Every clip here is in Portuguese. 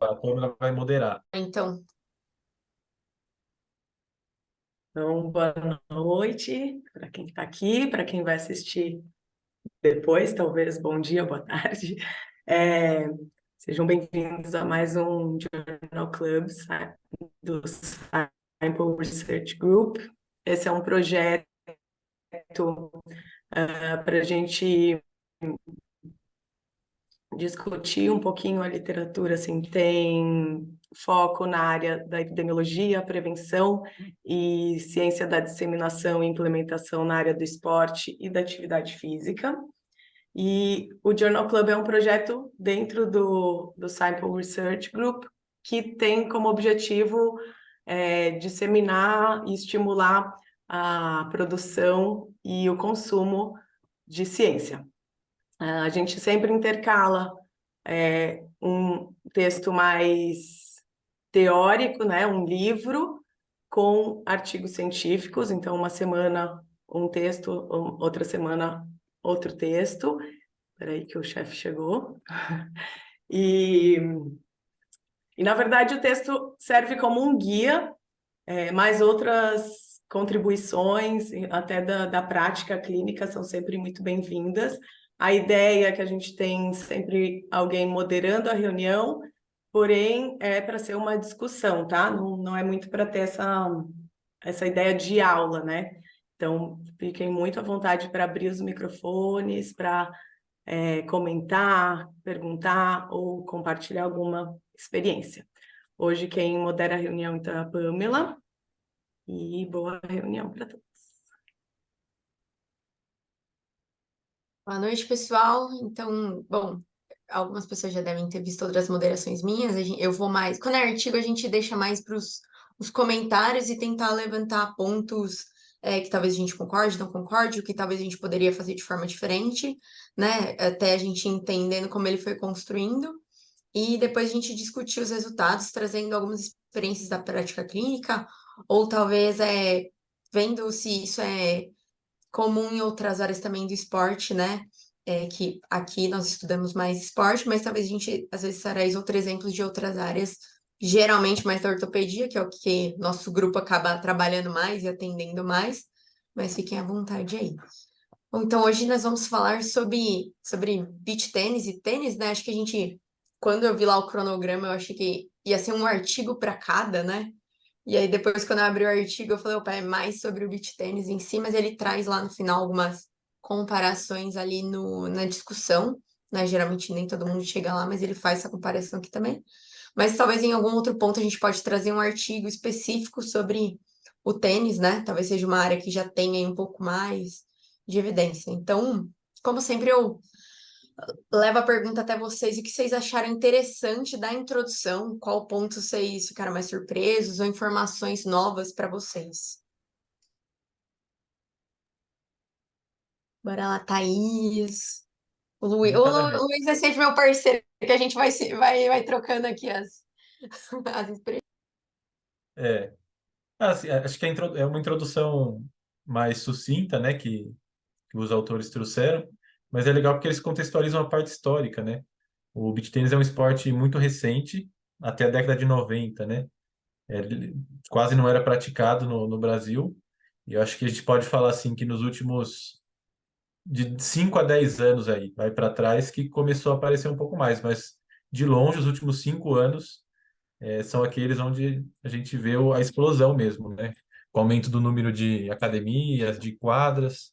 A Pamela vai moderar. Então, Então, boa noite para quem está aqui, para quem vai assistir depois, talvez bom dia, boa tarde. É, Sejam bem-vindos a mais um Journal Club do Sample Research Group. Esse é um projeto para a gente discutir um pouquinho a literatura, assim, tem foco na área da epidemiologia, prevenção e ciência da disseminação e implementação na área do esporte e da atividade física. E o Journal Club é um projeto dentro do Sample Research Group que tem como objetivo disseminar e estimular a produção e o consumo de ciência. A gente sempre intercala um texto mais teórico, né, um livro, com artigos científicos. Então, uma semana um texto, outra semana outro texto. Espera aí que o chefe chegou. E, na verdade, o texto serve como um guia, mais outras contribuições, até da prática clínica, são sempre muito bem-vindas. A ideia é que a gente tem sempre alguém moderando a reunião, porém é para ser uma discussão, tá? Não é muito para ter essa ideia de aula, né? Então, fiquem muito à vontade para abrir os microfones, para comentar, perguntar ou compartilhar alguma experiência. Hoje quem modera a reunião então é a Pamela, e boa reunião para todos. boa noite, pessoal. Então, bom, algumas pessoas já devem ter visto outras moderações minhas. Eu vou mais. Quando é artigo, a gente deixa mais para os comentários e tentar levantar pontos que talvez a gente concorde, não concorde, o que talvez a gente poderia fazer de forma diferente, né? Até a gente entendendo como ele foi construindo. E depois a gente discutir os resultados, trazendo algumas experiências da prática clínica, ou talvez vendo se isso é comum em outras áreas também do esporte, né? Que aqui nós estudamos mais esporte, mas talvez a gente, às vezes, traz outros exemplos de outras áreas, geralmente mais da ortopedia, que é o que nosso grupo acaba trabalhando mais e atendendo mais, mas fiquem à vontade aí. Bom, então, hoje nós vamos falar sobre beach tênis e tênis, né? Acho que a gente, quando eu vi lá o cronograma, eu achei que ia ser um artigo para cada, né? E aí, depois, quando eu abri o artigo, eu falei, opa, é mais sobre o beach tênis em si, mas ele traz lá no final algumas comparações ali na discussão, né? Geralmente nem todo mundo chega lá, mas ele faz essa comparação aqui também. Mas talvez em algum outro ponto a gente pode trazer um artigo específico sobre o tênis, né? Talvez seja uma área que já tenha aí um pouco mais de evidência. Então, como sempre, eu levo a pergunta até vocês, o que vocês acharam interessante da introdução, qual ponto vocês ficaram mais surpresos ou informações novas para vocês. Bora lá, Thaís. O Luiz, Um de cada vez. o Luiz é sempre meu parceiro, que a gente vai trocando aqui as experiências. É. Assim, acho que é uma introdução mais sucinta, né, que os autores trouxeram, mas é legal porque eles contextualizam a parte histórica, né? O beach tennis é um esporte muito recente, até a década de 90, né? Ele quase não era praticado no Brasil, e eu acho que a gente pode falar assim que nos últimos de 5 a 10 anos aí, vai para trás, que começou a aparecer um pouco mais, mas de longe, os últimos 5 anos são aqueles onde a gente vê a explosão mesmo, né? Com o aumento do número de academias, de quadras,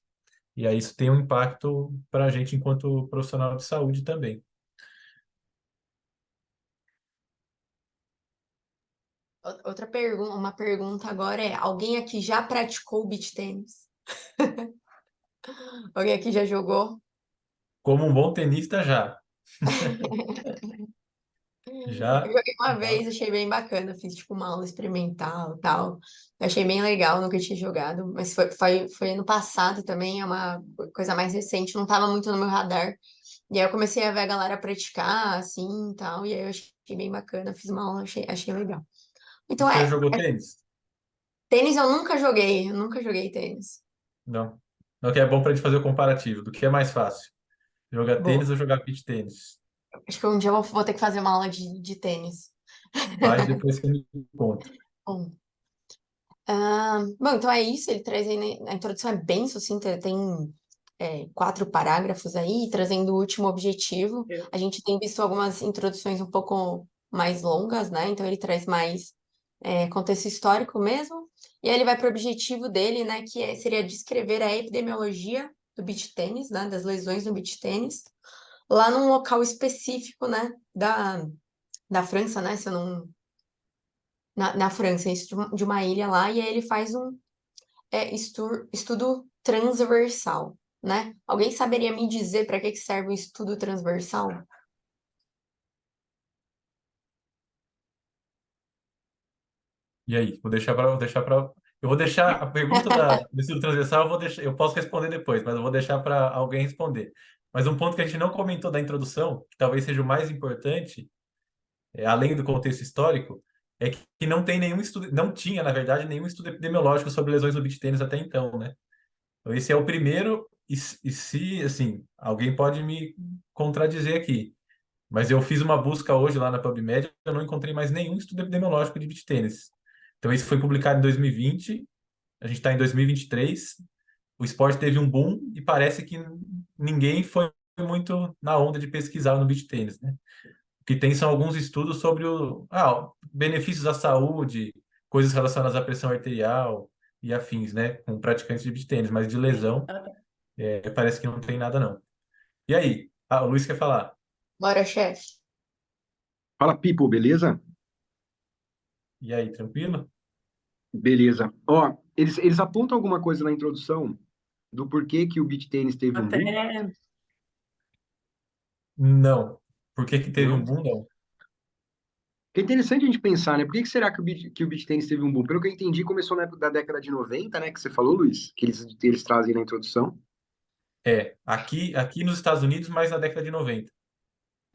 e aí isso tem um impacto para a gente enquanto profissional de saúde também. Outra pergunta, uma pergunta agora é: alguém aqui já praticou beach tênis? Alguém aqui já jogou? Como um bom tenista já, Eu já, joguei uma já vez, achei bem bacana, fiz tipo uma aula experimental e tal. Achei bem legal, nunca tinha jogado, mas foi ano passado também, é uma coisa mais recente, não tava muito no meu radar. E aí eu comecei a ver a galera praticar, assim, e tal, e aí eu achei bem bacana, fiz uma aula, achei legal. Então você já jogou tênis? tênis eu nunca joguei tênis. Não. Não, que é bom para a gente fazer o comparativo do que é mais fácil, jogar Bom, tênis ou jogar beach tênis. acho que um dia eu vou ter que fazer uma aula de tênis. Faz, depois você me conta. Bom, bom, então é isso. Ele traz aí, a introdução é bem sucinta, tem 4 parágrafos aí, trazendo o último objetivo. A gente tem visto algumas introduções um pouco mais longas, né? Então ele traz mais contexto histórico mesmo. E aí ele vai para o objetivo dele, né? Que seria descrever a epidemiologia do beach tênis, né? Das lesões no beach tênis, lá num local específico, né? Da França, né? Se eu não, na França, isso de uma ilha lá, e aí ele faz um estudo transversal, né? Alguém saberia me dizer para que serve o estudo transversal? E aí, eu vou deixar a pergunta do estudo transversal, eu posso responder depois, mas eu vou deixar para alguém responder. Mas um ponto que a gente não comentou da introdução, que talvez seja o mais importante, além do contexto histórico, é que não tem nenhum estudo, não tinha, na verdade, nenhum estudo epidemiológico sobre lesões no beach tênis até então, né? Então, esse é o primeiro, e se, assim, alguém pode me contradizer aqui, mas eu fiz uma busca hoje lá na PubMed, eu não encontrei mais nenhum estudo epidemiológico de beach tênis. Então, isso foi publicado em 2020, a gente está em 2023, o esporte teve um boom e parece que ninguém foi muito na onda de pesquisar no beach tênis, né? O que tem são alguns estudos sobre benefícios à saúde, coisas relacionadas à pressão arterial e afins, né? Com praticantes de beach tênis, mas de lesão, parece que não tem nada, não. E aí? O Luiz quer falar. Bora, chefe. Fala, Pipo, beleza? E aí, tranquilo? Beleza. Ó, eles apontam alguma coisa na introdução do porquê que o beach tênis teve um boom? Até Não. Por que que teve um Não? boom? Não. Que é interessante a gente pensar, né? Por que será que o beach tênis teve um boom? Pelo que eu entendi, começou na época da década de 90, né? Que você falou, Luiz, que eles trazem na introdução. Aqui nos Estados Unidos, mais na década de 90.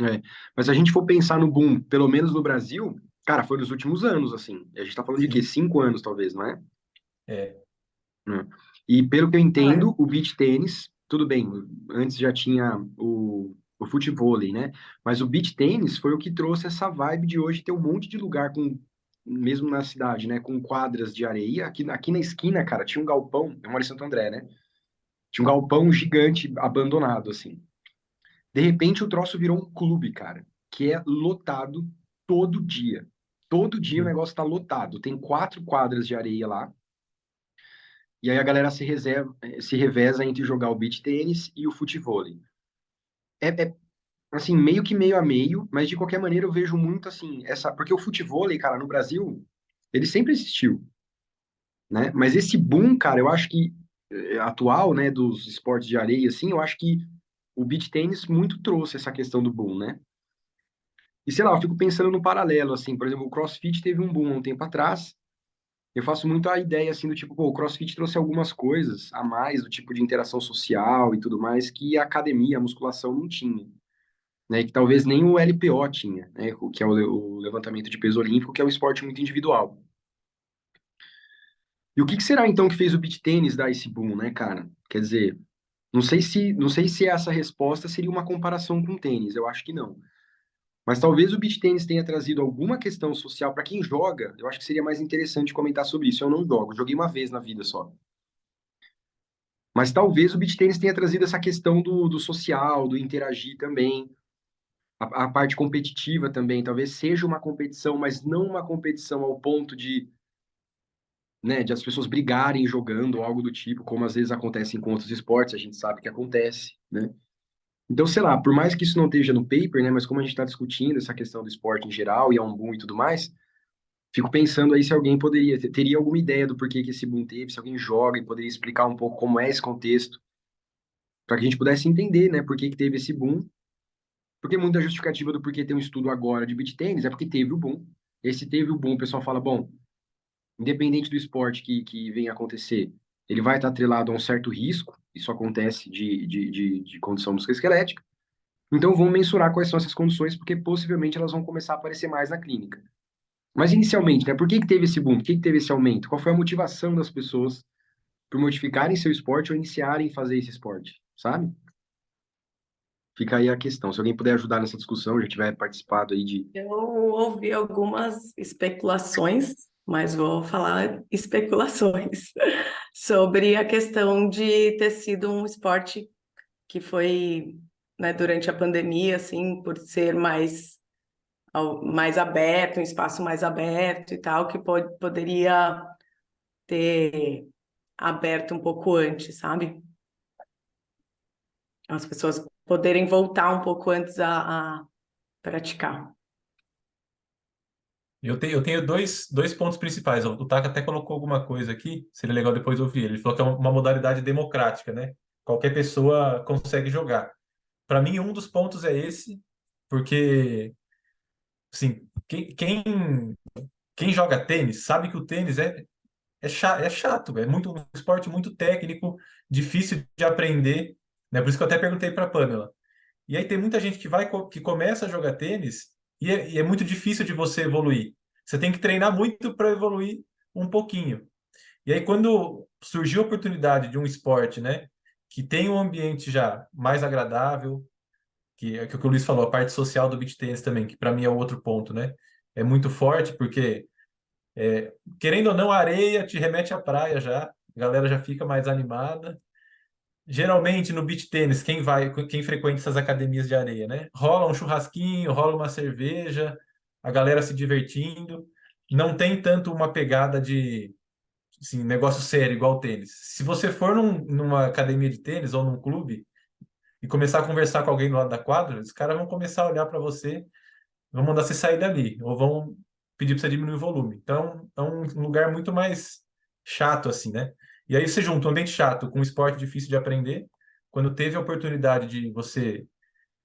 É. Mas se a gente for pensar no boom, pelo menos no Brasil, cara, foi nos últimos anos, assim. A gente tá falando de quê? Sim. 5 anos, talvez, não é? É. Né? E pelo que eu ah, entendo, o beach tênis, tudo bem, antes já tinha o futevôlei, né? Mas o beach tênis foi o que trouxe essa vibe de hoje ter um monte de lugar com, mesmo na cidade, né? Com quadras de areia. Aqui na esquina, cara, tinha um galpão, eu moro em Santo André, né? Tinha um galpão gigante abandonado, assim. De repente o troço virou um clube, cara, que é lotado todo dia. Todo dia o Sim. negócio tá lotado. Tem 4 quadras de areia lá. E aí a galera se reveza entre jogar o beach tênis e o futevôlei. É, assim, meio que meio a meio, mas de qualquer maneira eu vejo muito assim, porque o futevôlei, cara, no Brasil, ele sempre existiu, né? Mas esse boom, cara, eu acho que atual, né, dos esportes de areia, assim, eu acho que o beach tênis muito trouxe essa questão do boom, né? E sei lá, eu fico pensando no paralelo, assim, por exemplo, o CrossFit teve um boom há um tempo atrás. Eu faço muito a ideia, assim, do tipo, pô, o CrossFit trouxe algumas coisas a mais, do tipo de interação social e tudo mais, que a academia, a musculação não tinha, né? E que talvez nem o LPO tinha, né? Que é o levantamento de peso olímpico, que é um esporte muito individual. E o que será, então, que fez o beach tênis dar esse boom, né, cara? Quer dizer, não sei se essa resposta seria uma comparação com o tênis, eu acho que não. Mas talvez o beach tênis tenha trazido alguma questão social para quem joga. Eu acho que seria mais interessante comentar sobre isso. Eu não jogo, joguei uma vez na vida só. Mas talvez o beach tênis tenha trazido essa questão do social, do interagir também. A parte competitiva também. Talvez seja uma competição, mas não uma competição ao ponto de, né, de as pessoas brigarem jogando ou algo do tipo, como às vezes acontece em outros esportes, a gente sabe que acontece, né? Então, sei lá, por mais que isso não esteja no paper, né, mas como a gente está discutindo essa questão do esporte em geral e é um boom e tudo mais, fico pensando aí se alguém teria alguma ideia do porquê que esse boom teve, se alguém joga e poderia explicar um pouco como é esse contexto, para que a gente pudesse entender, né, por que que teve esse boom. Porque muita justificativa do porquê tem um estudo agora de beach tênis é porque teve o boom. E aí, se teve o boom, o pessoal fala, bom, independente do esporte que venha acontecer, ele vai estar atrelado a um certo risco, isso acontece de condição musculoesquelética, então vamos mensurar quais são essas condições, porque possivelmente elas vão começar a aparecer mais na clínica. Mas inicialmente, né, por que que teve esse boom? Por que que teve esse aumento? Qual foi a motivação das pessoas por modificarem seu esporte ou iniciarem fazer esse esporte, sabe? Fica aí a questão. Se alguém puder ajudar nessa discussão, já tiver participado aí de. Eu ouvi algumas especulações, mas vou falar especulações sobre a questão de ter sido um esporte que foi, né, durante a pandemia, assim, por ser mais aberto, um espaço mais aberto e tal, que poderia ter aberto um pouco antes, sabe? As pessoas poderem voltar um pouco antes a praticar. Eu tenho dois pontos principais. O Taka até colocou alguma coisa aqui, seria legal depois ouvir. Ele falou que é uma modalidade democrática, né? Qualquer pessoa consegue jogar. Para mim, um dos pontos é esse, porque, assim, quem joga tênis sabe que o tênis é chato, é muito, um esporte muito técnico, difícil de aprender, né? Por isso que eu até perguntei para a Pamela. E aí tem muita gente que começa a jogar tênis e é muito difícil de você evoluir. Você tem que treinar muito para evoluir um pouquinho. E aí quando surgiu a oportunidade de um esporte, né, que tem um ambiente já mais agradável, que é o que o Luiz falou, a parte social do beach tennis também, que para mim é o outro ponto, né? É muito forte porque querendo ou não, a areia te remete à praia já, a galera já fica mais animada. Geralmente no beach tênis, quem frequenta essas academias de areia, né? Rola um churrasquinho, rola uma cerveja, a galera se divertindo. Não tem tanto uma pegada de assim, negócio sério igual o tênis. Se você for numa academia de tênis ou num clube e começar a conversar com alguém do lado da quadra, os caras vão começar a olhar para você, vão mandar você sair dali, ou vão pedir para você diminuir o volume. Então, é um lugar muito mais chato, assim, né? E aí você junta um ambiente chato com um esporte difícil de aprender. Quando teve a oportunidade de você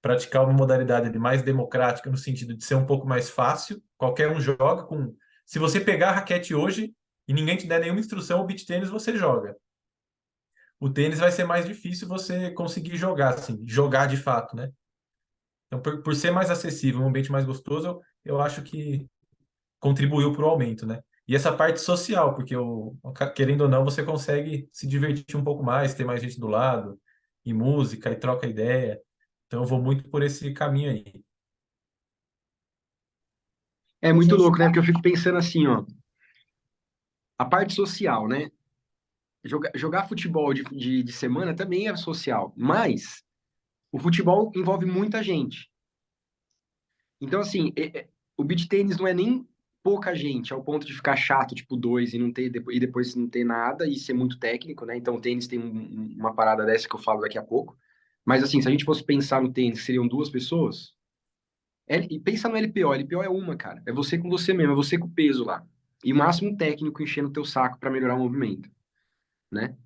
praticar uma modalidade mais democrática, no sentido de ser um pouco mais fácil, qualquer um joga com. Se você pegar a raquete hoje e ninguém te der nenhuma instrução, o beach tênis você joga. O tênis vai ser mais difícil você conseguir jogar, assim, jogar de fato, né? Então, por ser mais acessível, um ambiente mais gostoso, eu acho que contribuiu para o aumento, né? E essa parte social, porque querendo ou não, você consegue se divertir um pouco mais, ter mais gente do lado, e música, e troca ideia. Então eu vou muito por esse caminho aí. É muito louco, né? Porque eu fico pensando assim, ó. A parte social, né? Jogar futebol de semana também é social, mas o futebol envolve muita gente. Então, assim, o beach tênis não é nem pouca gente, ao ponto de ficar chato, tipo dois, e não ter, e depois não ter nada, e ser muito técnico, né? Então, o tênis tem uma parada dessa que eu falo daqui a pouco. Mas, assim, se a gente fosse pensar no tênis, seriam duas pessoas. E pensa no LPO. LPO é uma, cara. É você com você mesmo, é você com o peso lá. E o máximo técnico enchendo o teu saco para melhorar o movimento, né?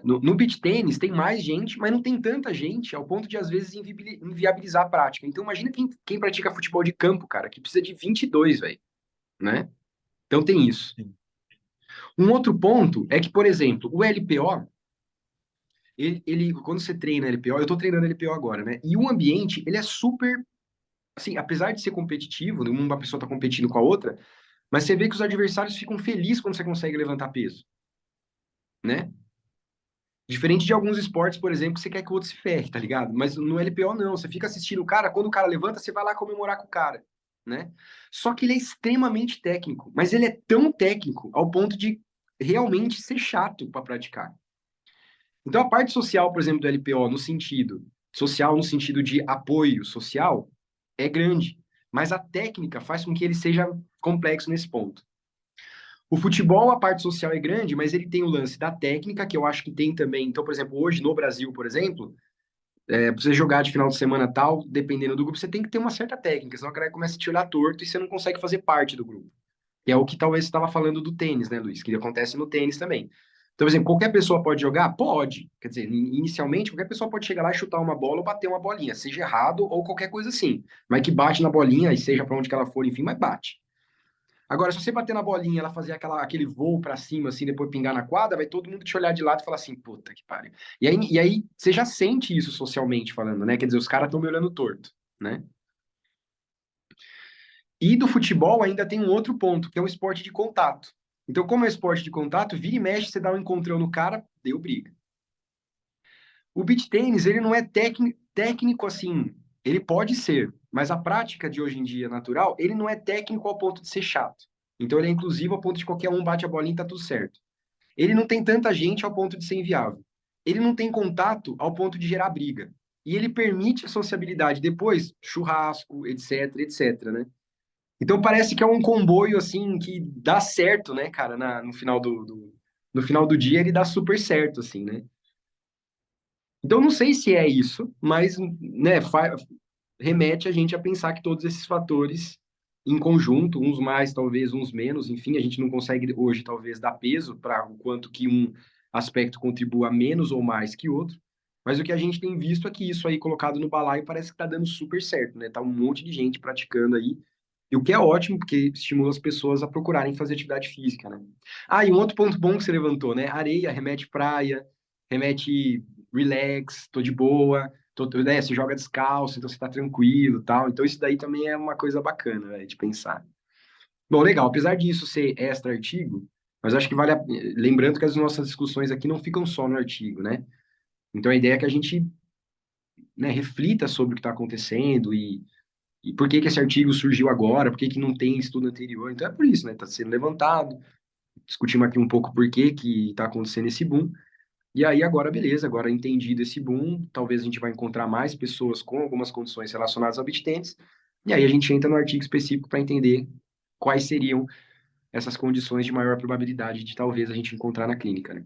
No beach tênis tem mais gente, mas não tem tanta gente ao ponto de, às vezes, inviabilizar a prática. Então, imagina quem pratica futebol de campo, cara, que precisa de 22, velho, né? Então, tem isso. Sim. Um outro ponto é que, por exemplo, o LPO, quando você treina LPO, eu tô treinando LPO agora, né? E o ambiente, ele é super, assim, apesar de ser competitivo, uma pessoa tá competindo com a outra, mas você vê que os adversários ficam felizes quando você consegue levantar peso, né? Diferente de alguns esportes, por exemplo, que você quer que o outro se ferre, tá ligado? Mas no LPO não, você fica assistindo o cara, quando o cara levanta, você vai lá comemorar com o cara, né? Só que ele é extremamente técnico, mas ele é tão técnico ao ponto de realmente ser chato para praticar. Então a parte social, por exemplo, do LPO, no sentido social, no sentido de apoio social, é grande, mas a técnica faz com que ele seja complexo nesse ponto. O futebol, a parte social é grande, mas ele tem o lance da técnica, que eu acho que tem também. Então, por exemplo, hoje no Brasil, por exemplo, pra você jogar de final de semana tal, dependendo do grupo, você tem que ter uma certa técnica, senão a galera começa a te olhar torto e você não consegue fazer parte do grupo. Que é o que talvez você estava falando do tênis, né, Luiz? Que acontece no tênis também. Então, por exemplo, qualquer pessoa pode jogar? Pode. Quer dizer, inicialmente, qualquer pessoa pode chegar lá e chutar uma bola ou bater uma bolinha, seja errado ou qualquer coisa assim. Mas que bate na bolinha, e seja para onde que ela for, enfim, mas bate. Agora, se você bater na bolinha, ela fazer aquele voo para cima, assim, depois pingar na quadra, vai todo mundo te olhar de lado e falar assim, puta que pariu. E aí você já sente isso socialmente falando, né? Quer dizer, os caras estão me olhando torto, né? E do futebol ainda tem um outro ponto, que é o esporte de contato. Então, como é esporte de contato, vira e mexe, você dá um encontrão no cara, deu briga. O beach tênis, ele não é técnico assim, ele pode ser, mas a prática de hoje em dia natural, ele não é técnico ao ponto de ser chato. Então ele é inclusivo ao ponto de qualquer um bate a bolinha e tá tudo certo. Ele não tem tanta gente ao ponto de ser inviável. Ele não tem contato ao ponto de gerar briga. E ele permite a sociabilidade depois, churrasco, etc, etc, né? Então parece que é um comboio assim que dá certo, né, cara, no final no final do dia ele dá super certo assim, né? Então não sei se é isso, mas né, remete a gente a pensar que todos esses fatores em conjunto, uns mais, talvez uns menos, enfim, a gente não consegue hoje talvez dar peso para o quanto que um aspecto contribua menos ou mais que outro, mas o que a gente tem visto é que isso aí colocado no balaio parece que está dando super certo, né? Tá um monte de gente praticando aí, e o que é ótimo, porque estimula as pessoas a procurarem fazer atividade física, né? Ah, e um outro ponto bom que você levantou, né? Areia remete praia, remete relax, tô de boa, né, você joga descalço, então você tá tranquilo, tal. Então isso daí também é uma coisa bacana, né, de pensar. Bom, legal, apesar disso ser extra artigo, mas acho que lembrando que as nossas discussões aqui não ficam só no artigo, né? Então a ideia é que a gente, né, reflita sobre o que está acontecendo e por que que esse artigo surgiu agora, por que que não tem estudo anterior. Então é por isso, né? Está sendo levantado, discutimos aqui um pouco por que que está acontecendo esse boom. E aí, agora, beleza, agora entendido esse boom, talvez a gente vai encontrar mais pessoas com algumas condições relacionadas ao BitTennis, e aí a gente entra no artigo específico para entender quais seriam essas condições de maior probabilidade de talvez a gente encontrar na clínica, né?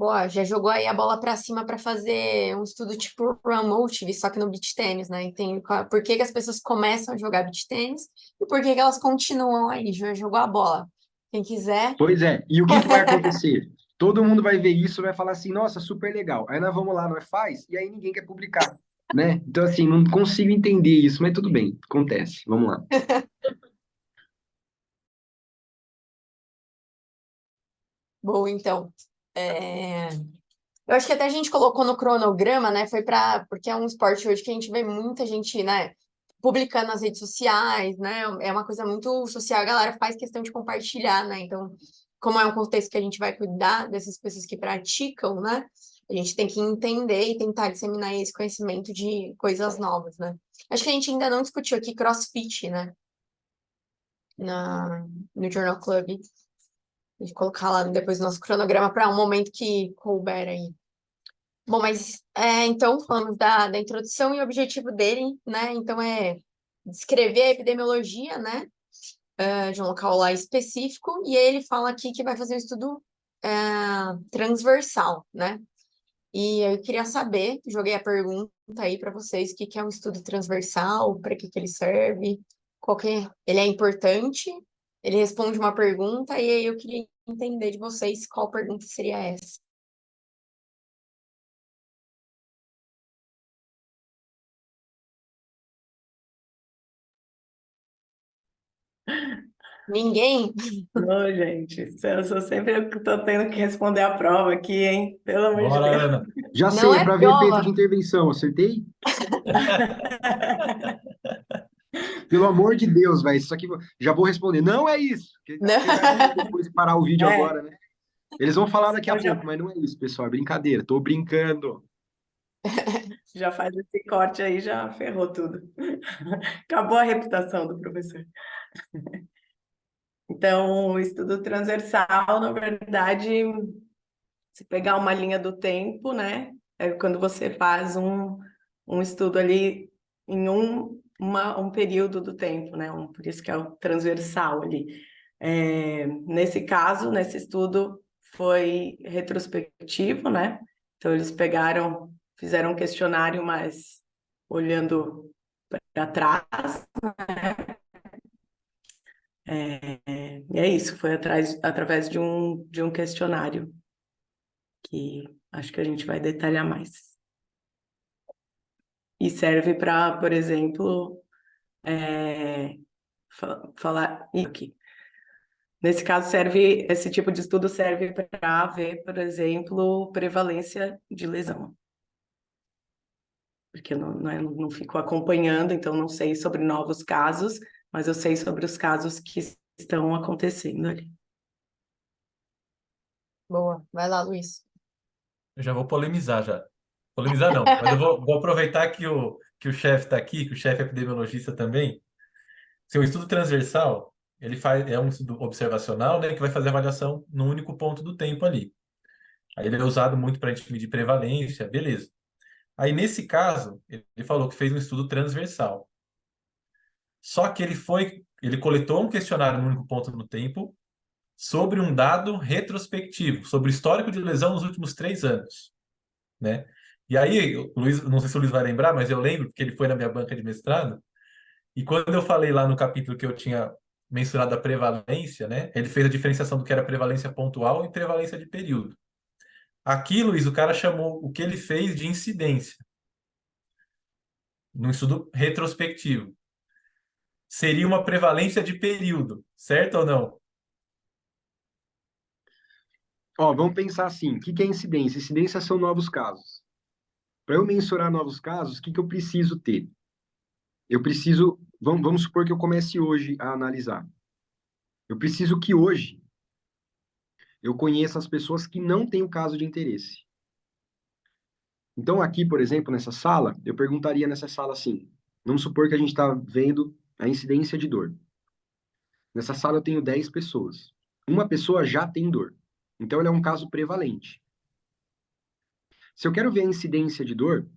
Boa, já jogou aí a bola pra cima para fazer um estudo tipo Run Motive, só que no beach tênis, né? Tem por que que as pessoas começam a jogar beach tênis e por que que elas continuam aí. Já jogou a bola. Quem quiser. Pois é, e o que que vai acontecer? Todo mundo vai ver isso, vai falar assim, nossa, super legal. Aí nós vamos lá, nós faz, e aí ninguém quer publicar, né? Então, assim, não consigo entender isso, mas tudo bem, acontece. Vamos lá. Bom, então. Eu acho que até a gente colocou no cronograma, né? Foi para porque é um esporte hoje que a gente vê muita gente, né? Publicando nas redes sociais, né? É uma coisa muito social, a galera faz questão de compartilhar, né? Então, como é um contexto que a gente vai cuidar dessas pessoas que praticam, né? A gente tem que entender e tentar disseminar esse conhecimento de coisas novas, né? Acho que a gente ainda não discutiu aqui CrossFit, né? No Journal Club. A gente colocar lá depois no nosso cronograma para um momento que couber aí. Bom, mas então falamos da introdução e o objetivo dele, né? Então é descrever a epidemiologia, né? De um local lá específico, e aí ele fala aqui que vai fazer um estudo transversal, né? E eu queria saber, joguei a pergunta aí para vocês, o que que é um estudo transversal, para que que ele serve, ele é importante, ele responde uma pergunta, e aí eu queria entender de vocês qual pergunta seria essa. Ninguém? Não, gente, eu sou sempre eu que estou tendo que responder a prova aqui, hein? Pelo amor de Bora, Deus. Ana. Já Não sei, é é para ver peito de prova. intervenção, acertei? Pelo amor de Deus, velho, isso aqui já vou responder. Não é isso, porque Não. apesar de depois parar o vídeo É, agora, né? Eles vão falar daqui a então pouco, mas não é isso, pessoal, é brincadeira, tô brincando. já faz esse corte aí, já ferrou tudo. Acabou a reputação do professor. Então, o estudo transversal, na verdade, se pegar uma linha do tempo, né? É quando você faz um estudo ali em um período do tempo, né? Por isso que é o transversal ali. Nesse caso, nesse estudo, foi retrospectivo, né? Então, eles fizeram um questionário, mas olhando para trás. E é isso, foi através de um questionário, que acho que a gente vai detalhar mais. E serve para, por exemplo, falar aqui. Nesse caso, esse tipo de estudo serve para ver, por exemplo, prevalência de lesão. Porque eu não fico acompanhando, então não sei sobre novos casos, mas eu sei sobre os casos que estão acontecendo ali. Boa. Vai lá, Luiz. Eu já vou polemizar já. Polemizar não, mas eu vou aproveitar que o chefe está aqui, que o chefe é epidemiologista também. Se um estudo transversal, é um estudo observacional, né, que vai fazer avaliação num único ponto do tempo ali. Aí ele é usado muito para a gente medir prevalência, beleza. Aí nesse caso, ele falou que fez um estudo transversal. Só que ele coletou um questionário num único ponto no tempo sobre um dado retrospectivo, sobre o histórico de lesão nos últimos 3 anos, né? E aí, o Luiz, não sei se o Luiz vai lembrar, mas eu lembro porque ele foi na minha banca de mestrado, e quando eu falei lá no capítulo que eu tinha mencionado a prevalência, né? Ele fez a diferenciação do que era prevalência pontual e prevalência de período. Aqui, Luiz, o cara chamou o que ele fez de incidência, num estudo retrospectivo. Seria uma prevalência de período, certo ou não? Ó, vamos pensar assim, o que que é incidência? Incidência são novos casos. Para eu mensurar novos casos, o que que eu preciso ter? Eu preciso, vamos supor que eu comece hoje a analisar. Eu preciso que hoje eu conheça as pessoas que não têm o caso de interesse. Então, aqui, por exemplo, nessa sala, eu perguntaria nessa sala assim: vamos supor que a gente está vendo a incidência de dor. Nessa sala eu tenho 10 pessoas. Uma pessoa já tem dor. Então, ele é um caso prevalente. Se eu quero ver a incidência de dor,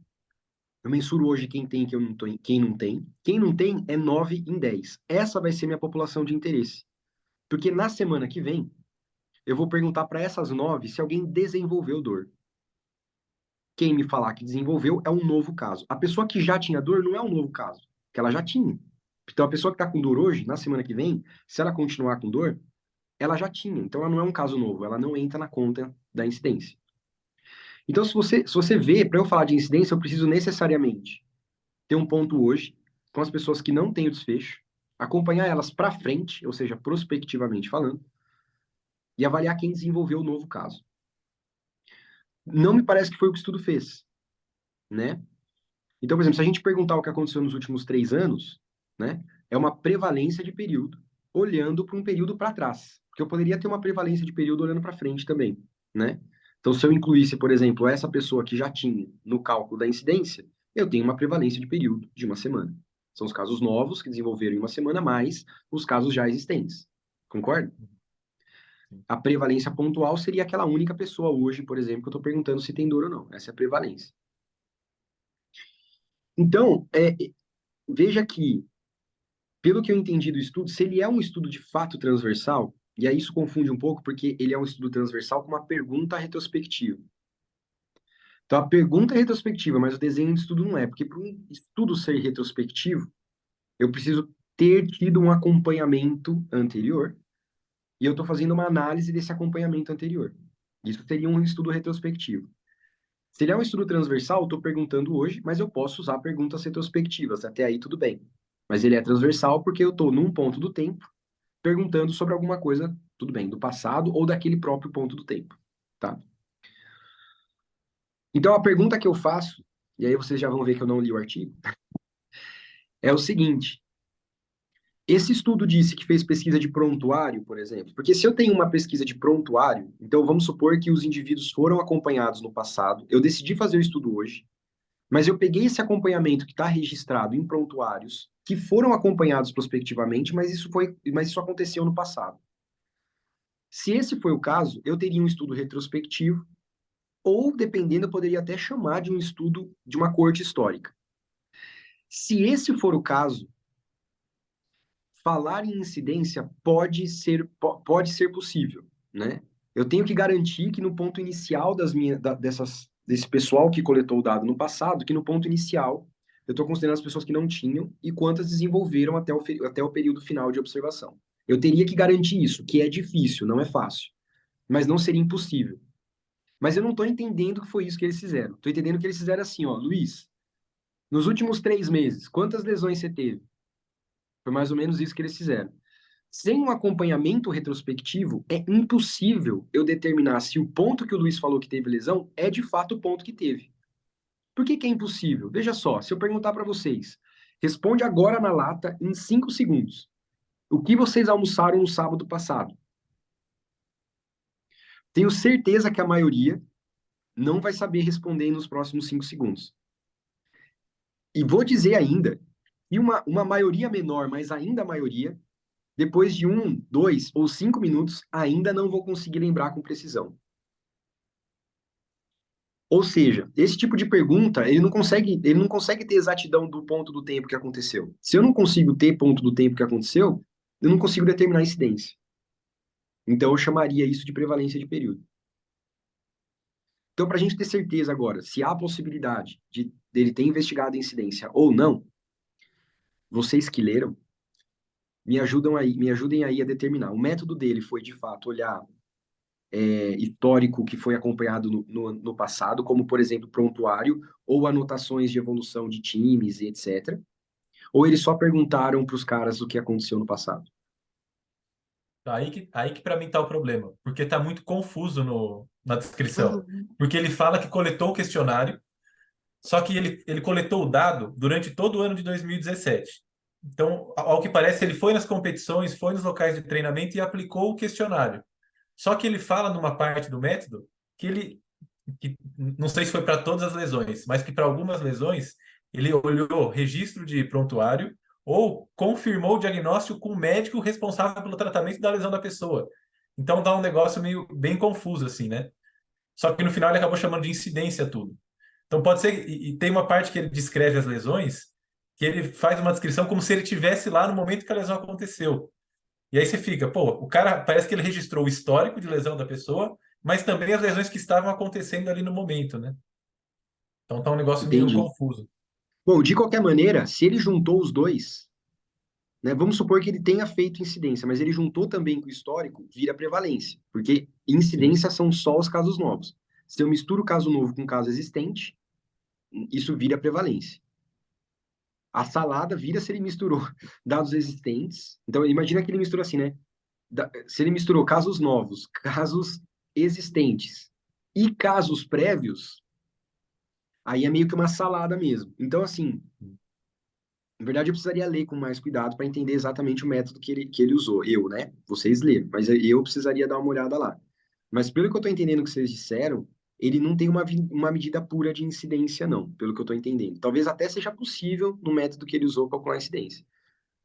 eu mensuro hoje quem tem e quem não tem. Quem não tem é 9 em 10. Essa vai ser minha população de interesse. Porque na semana que vem, eu vou perguntar para essas 9 se alguém desenvolveu dor. Quem me falar que desenvolveu é um novo caso. A pessoa que já tinha dor não é um novo caso, que ela já tinha. Então, a pessoa que está com dor hoje, na semana que vem, se ela continuar com dor, ela já tinha. Então, ela não é um caso novo, ela não entra na conta da incidência. Então, se você vê, para eu falar de incidência, eu preciso necessariamente ter um ponto hoje com as pessoas que não têm o desfecho, acompanhar elas para frente, ou seja, prospectivamente falando, e avaliar quem desenvolveu o novo caso. Não me parece que foi o que o estudo fez, né? Então, por exemplo, se a gente perguntar o que aconteceu nos últimos 3 anos, né, é uma prevalência de período olhando para um período para trás. Porque eu poderia ter uma prevalência de período olhando para frente também, né? Então, se eu incluísse, por exemplo, essa pessoa que já tinha no cálculo da incidência, eu tenho uma prevalência de período de uma semana. São os casos novos que desenvolveram em uma semana, mais os casos já existentes. Concorda? Sim. A prevalência pontual seria aquela única pessoa hoje, por exemplo, que eu estou perguntando se tem dor ou não. Essa é a prevalência. Então, veja que, pelo que eu entendi do estudo, se ele é um estudo de fato transversal, e aí isso confunde um pouco, porque ele é um estudo transversal com uma pergunta retrospectiva. Então, a pergunta é retrospectiva, mas o desenho de estudo não é, porque para um estudo ser retrospectivo, eu preciso ter tido um acompanhamento anterior, e eu estou fazendo uma análise desse acompanhamento anterior. Isso seria um estudo retrospectivo. Se ele é um estudo transversal, eu estou perguntando hoje, mas eu posso usar perguntas retrospectivas, até aí tudo bem. Mas ele é transversal porque eu estou num ponto do tempo perguntando sobre alguma coisa, tudo bem, do passado ou daquele próprio ponto do tempo, tá? Então a pergunta que eu faço, e aí vocês já vão ver que eu não li o artigo, é o seguinte: esse estudo disse que fez pesquisa de prontuário, por exemplo, porque se eu tenho uma pesquisa de prontuário, então vamos supor que os indivíduos foram acompanhados no passado, eu decidi fazer o estudo hoje, mas eu peguei esse acompanhamento que está registrado em prontuários, que foram acompanhados prospectivamente, mas isso aconteceu no passado. Se esse foi o caso, eu teria um estudo retrospectivo, ou, dependendo, eu poderia até chamar de um estudo de uma corte histórica. Se esse for o caso, falar em incidência pode ser possível, né? Eu tenho que garantir que no ponto inicial desse pessoal que coletou o dado no passado, que no ponto inicial eu estou considerando as pessoas que não tinham e quantas desenvolveram até o período final de observação. Eu teria que garantir isso, que é difícil, não é fácil, mas não seria impossível. Mas eu não estou entendendo que foi isso que eles fizeram. Estou entendendo que eles fizeram assim, ó, Luiz, nos últimos 3 meses, quantas lesões você teve? Foi mais ou menos isso que eles fizeram. Sem um acompanhamento retrospectivo, é impossível eu determinar se o ponto que o Luiz falou que teve lesão é de fato o ponto que teve. Por que que é impossível? Veja só, se eu perguntar para vocês, responde agora na lata em 5 segundos. O que vocês almoçaram no sábado passado? Tenho certeza que a maioria não vai saber responder nos próximos 5 segundos. E vou dizer ainda, e uma maioria menor, mas ainda a maioria, depois de 2 ou 5 minutos, ainda não vou conseguir lembrar com precisão. Ou seja, esse tipo de pergunta, ele não consegue ter exatidão do ponto do tempo que aconteceu. Se eu não consigo ter ponto do tempo que aconteceu, eu não consigo determinar a incidência. Então, eu chamaria isso de prevalência de período. Então, para a gente ter certeza agora, se há possibilidade de dele ter investigado a incidência ou não, vocês que leram, me ajudem aí a determinar. O método dele foi, de fato, olhar histórico que foi acompanhado no passado, como, por exemplo, prontuário ou anotações de evolução de times e etc. Ou eles só perguntaram para os caras o que aconteceu no passado? Aí que para mim tá o problema, porque tá muito confuso na descrição. Uhum. Porque ele fala que coletou o questionário, só que ele coletou o dado durante todo o ano de 2017. Então, ao que parece, ele foi nas competições, foi nos locais de treinamento e aplicou o questionário. Só que ele fala numa parte do método que não sei se foi para todas as lesões, mas que para algumas lesões ele olhou registro de prontuário ou confirmou o diagnóstico com o médico responsável pelo tratamento da lesão da pessoa. Então dá um negócio meio bem confuso assim, né? Só que no final ele acabou chamando de incidência tudo. Então pode ser, e tem uma parte que ele descreve as lesões, que ele faz uma descrição como se ele tivesse lá no momento que a lesão aconteceu. E aí você fica, pô, o cara parece que ele registrou o histórico de lesão da pessoa, mas também as lesões que estavam acontecendo ali no momento, né? Então tá um negócio meio Entendi. confuso. Bom, de qualquer maneira, se ele juntou os dois, né, vamos supor que ele tenha feito incidência, mas ele juntou também com o histórico, vira prevalência, porque Sim. incidência são só os casos novos. Se eu misturo o caso novo com o caso existente, isso vira prevalência. A salada vira se ele misturou dados existentes. Então, imagina que ele misturou assim, né? Se ele misturou casos novos, casos existentes e casos prévios, aí é meio que uma salada mesmo. Então, assim, na verdade, eu precisaria ler com mais cuidado para entender exatamente o método que ele usou. Eu, né? Vocês leram, mas eu precisaria dar uma olhada lá. Mas pelo que eu estou entendendo que vocês disseram, ele não tem uma medida pura de incidência, não, pelo que eu estou entendendo. Talvez até seja possível no método que ele usou calcular a incidência.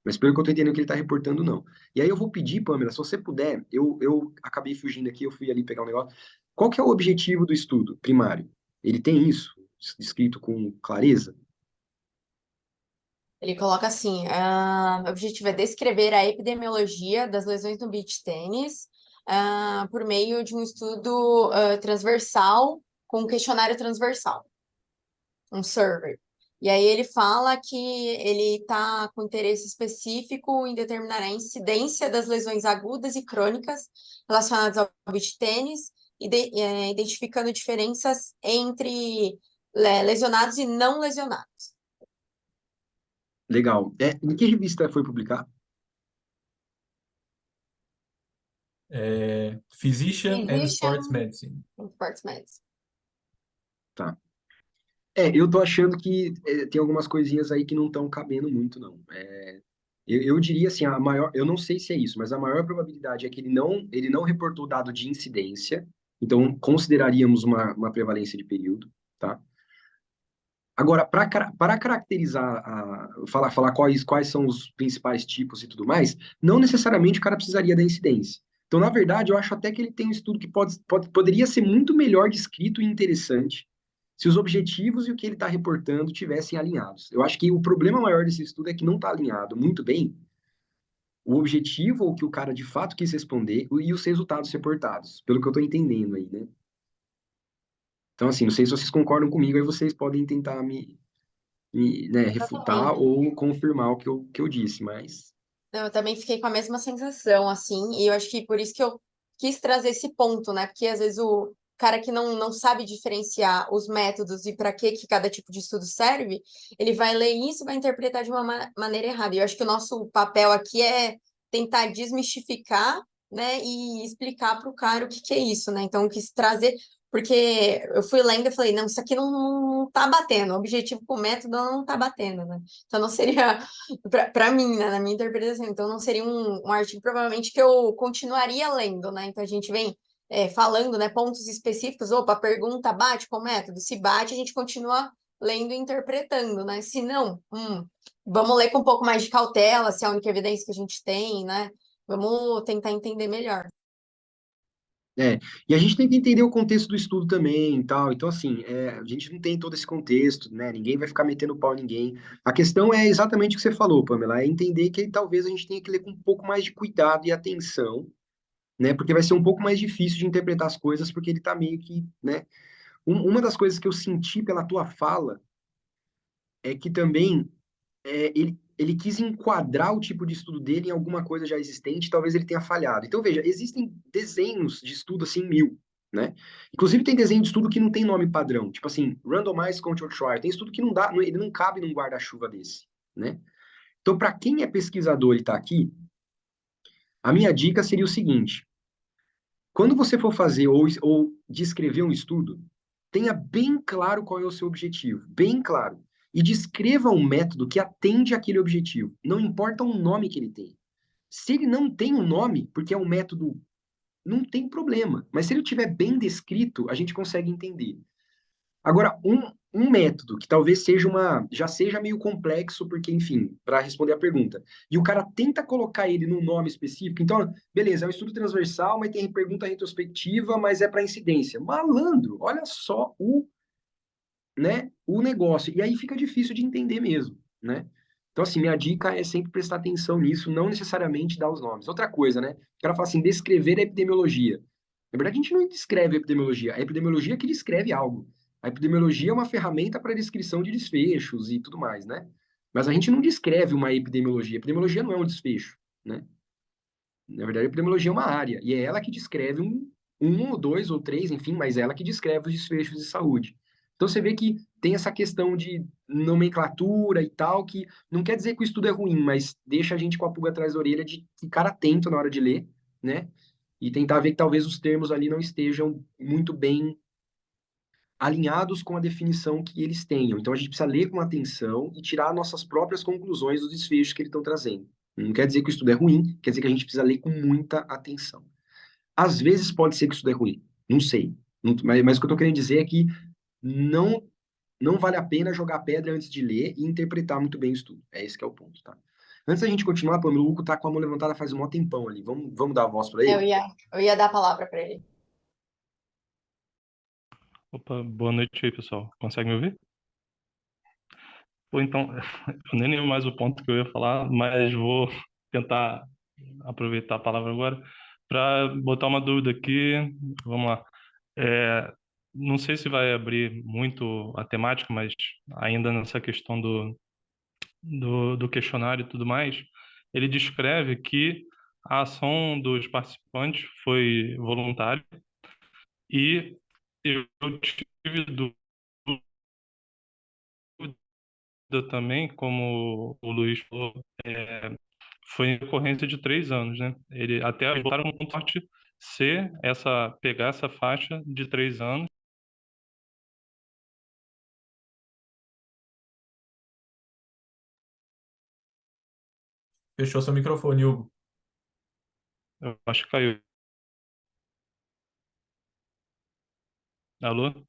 Mas pelo que eu estou entendendo que ele está reportando, não. E aí eu vou pedir, Pamela, se você puder, eu acabei fugindo aqui, eu fui ali pegar um negócio. Qual que é o objetivo do estudo primário? Ele tem isso escrito com clareza? Ele coloca assim: o objetivo é descrever a epidemiologia das lesões no beach tênis por meio de um estudo transversal, com um questionário transversal, um survey. E aí ele fala que ele está com interesse específico em determinar a incidência das lesões agudas e crônicas relacionadas ao beach tênis, identificando diferenças entre lesionados e não lesionados. Legal. Em que revista foi publicar? Physician and Sports Physician Medicine. and Sports Medicine. Tá. Eu tô achando que tem algumas coisinhas aí que não estão cabendo muito, não. Eu diria assim, a maior, eu não sei se é isso, mas a maior probabilidade é que ele não reportou dado de incidência, então consideraríamos uma prevalência de período, tá? Agora, para caracterizar, falar quais são os principais tipos e tudo mais, não necessariamente o cara precisaria da incidência. Então, na verdade, eu acho até que ele tem um estudo que poderia ser muito melhor descrito e interessante se os objetivos e o que ele está reportando tivessem alinhados. Eu acho que o problema maior desse estudo é que não está alinhado muito bem o objetivo ou o que o cara de fato quis responder e os resultados reportados, pelo que eu estou entendendo aí, né? Então, assim, não sei se vocês concordam comigo, aí vocês podem tentar né, refutar Totalmente. ou confirmar o que eu disse, mas Não, eu também fiquei com a mesma sensação, assim, e eu acho que por isso que eu quis trazer esse ponto, né? Porque às vezes o cara que não sabe diferenciar os métodos e para que cada tipo de estudo serve, ele vai ler isso e vai interpretar de uma maneira errada. E eu acho que o nosso papel aqui é tentar desmistificar, né, e explicar para o cara o que é isso, né? Então, eu quis trazer, porque eu fui lendo e falei, não, isso aqui não tá batendo, o objetivo com o método não tá batendo, né? Então, não seria para mim, né, na minha interpretação. Então, não seria um artigo provavelmente que eu continuaria lendo, né? Então, a gente vem falando, né, pontos específicos, opa, a pergunta bate com o método? Se bate, a gente continua lendo e interpretando, né? Se não, vamos ler com um pouco mais de cautela, se é a única evidência que a gente tem, né? Vamos tentar entender melhor. E a gente tem que entender o contexto do estudo também e tal. Então, assim, a gente não tem todo esse contexto, né? Ninguém vai ficar metendo pau em ninguém. A questão é exatamente o que você falou, Pamela, é entender que talvez a gente tenha que ler com um pouco mais de cuidado e atenção, né? Porque vai ser um pouco mais difícil de interpretar as coisas, porque ele tá meio que, né? Uma das coisas que eu senti pela tua fala é que também ele quis enquadrar o tipo de estudo dele em alguma coisa já existente, talvez ele tenha falhado. Então, veja, existem desenhos de estudo assim mil, né? Inclusive tem desenho de estudo que não tem nome padrão, tipo assim, Randomized Control Trial. Tem estudo que não dá, ele não cabe num guarda-chuva desse, né? Então, para quem é pesquisador e está aqui, a minha dica seria o seguinte: quando você for fazer ou descrever um estudo, tenha bem claro qual é o seu objetivo, bem claro. E descreva um método que atende àquele objetivo. Não importa o nome que ele tem. Se ele não tem um nome, porque é um método, não tem problema. Mas se ele tiver bem descrito, a gente consegue entender. Agora, um método que talvez já seja meio complexo, porque, enfim, para responder a pergunta, e o cara tenta colocar ele num nome específico, então, beleza, é um estudo transversal, mas tem pergunta retrospectiva, mas é para incidência. Malandro, olha só o negócio. E aí fica difícil de entender mesmo, né? Então, assim, minha dica é sempre prestar atenção nisso, não necessariamente dar os nomes. Outra coisa, né? O cara fala assim, descrever a epidemiologia. Na verdade, a gente não descreve a epidemiologia, é a epidemiologia que descreve algo. A epidemiologia é uma ferramenta para descrição de desfechos e tudo mais, né? Mas a gente não descreve uma epidemiologia. A epidemiologia não é um desfecho, né? Na verdade, a epidemiologia é uma área, e é ela que descreve ou dois ou três, enfim, mas é ela que descreve os desfechos de saúde. Então você vê que tem essa questão de nomenclatura e tal, que não quer dizer que o estudo é ruim, mas deixa a gente com a pulga atrás da orelha de ficar atento na hora de ler, né? E tentar ver que talvez os termos ali não estejam muito bem alinhados com a definição que eles tenham. Então a gente precisa ler com atenção e tirar nossas próprias conclusões dos desfechos que eles estão trazendo. Não quer dizer que o estudo é ruim, quer dizer que a gente precisa ler com muita atenção. Às vezes pode ser que o estudo é ruim, não sei. Mas o que eu estou querendo dizer é que não, não vale a pena jogar pedra antes de ler e interpretar muito bem o estudo. É esse que é o ponto, tá? Antes da gente continuar, Pamela, o Hugo tá com a mão levantada faz um mó tempão ali. Vamos dar a voz para Eu ele? ia, eu ia dar a palavra para ele. Opa, boa noite aí, pessoal. Consegue me ouvir? Ou então, eu nem lembro mais o ponto que eu ia falar, mas vou tentar aproveitar a palavra agora para botar uma dúvida aqui. Vamos lá. É, não sei se vai abrir muito a temática, mas ainda nessa questão do questionário e tudo mais, ele descreve que a ação dos participantes foi voluntária e eu tive também, como o Luiz falou, foi em decorrência de 3 anos, né? Ele até botaram um sorte ser pegar essa faixa de 3 anos. Fechou seu microfone, Hugo. Eu acho que caiu. Alô? Tá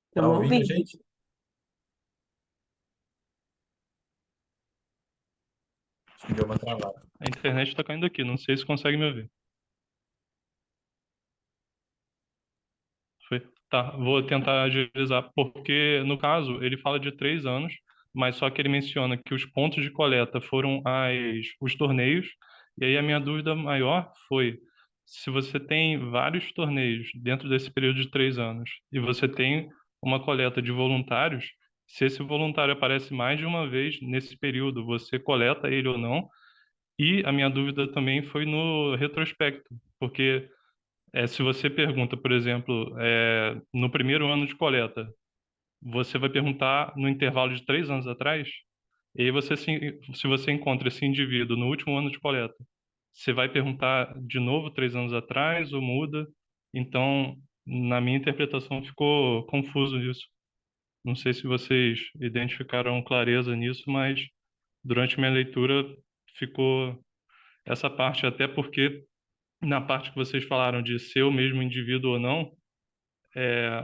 Estamos ouvindo a ouvindo. gente? Acho que deu uma travada. A internet está caindo aqui, não sei se consegue me ouvir. Foi. Tá, vou tentar agilizar, porque no caso ele fala de 3 anos, mas só que ele menciona que os pontos de coleta foram os torneios, e aí a minha dúvida maior foi se você tem vários torneios dentro desse período de 3 anos e você tem uma coleta de voluntários, se esse voluntário aparece mais de uma vez nesse período, você coleta ele ou não? E a minha dúvida também foi no retrospecto, porque se você pergunta, por exemplo, no primeiro ano de coleta, você vai perguntar no intervalo de 3 anos atrás, e aí se você encontra esse indivíduo no último ano de coleta, você vai perguntar de novo 3 anos atrás ou muda? Então, na minha interpretação, ficou confuso isso. Não sei se vocês identificaram clareza nisso, mas durante minha leitura ficou essa parte, até porque na parte que vocês falaram de ser o mesmo indivíduo ou não,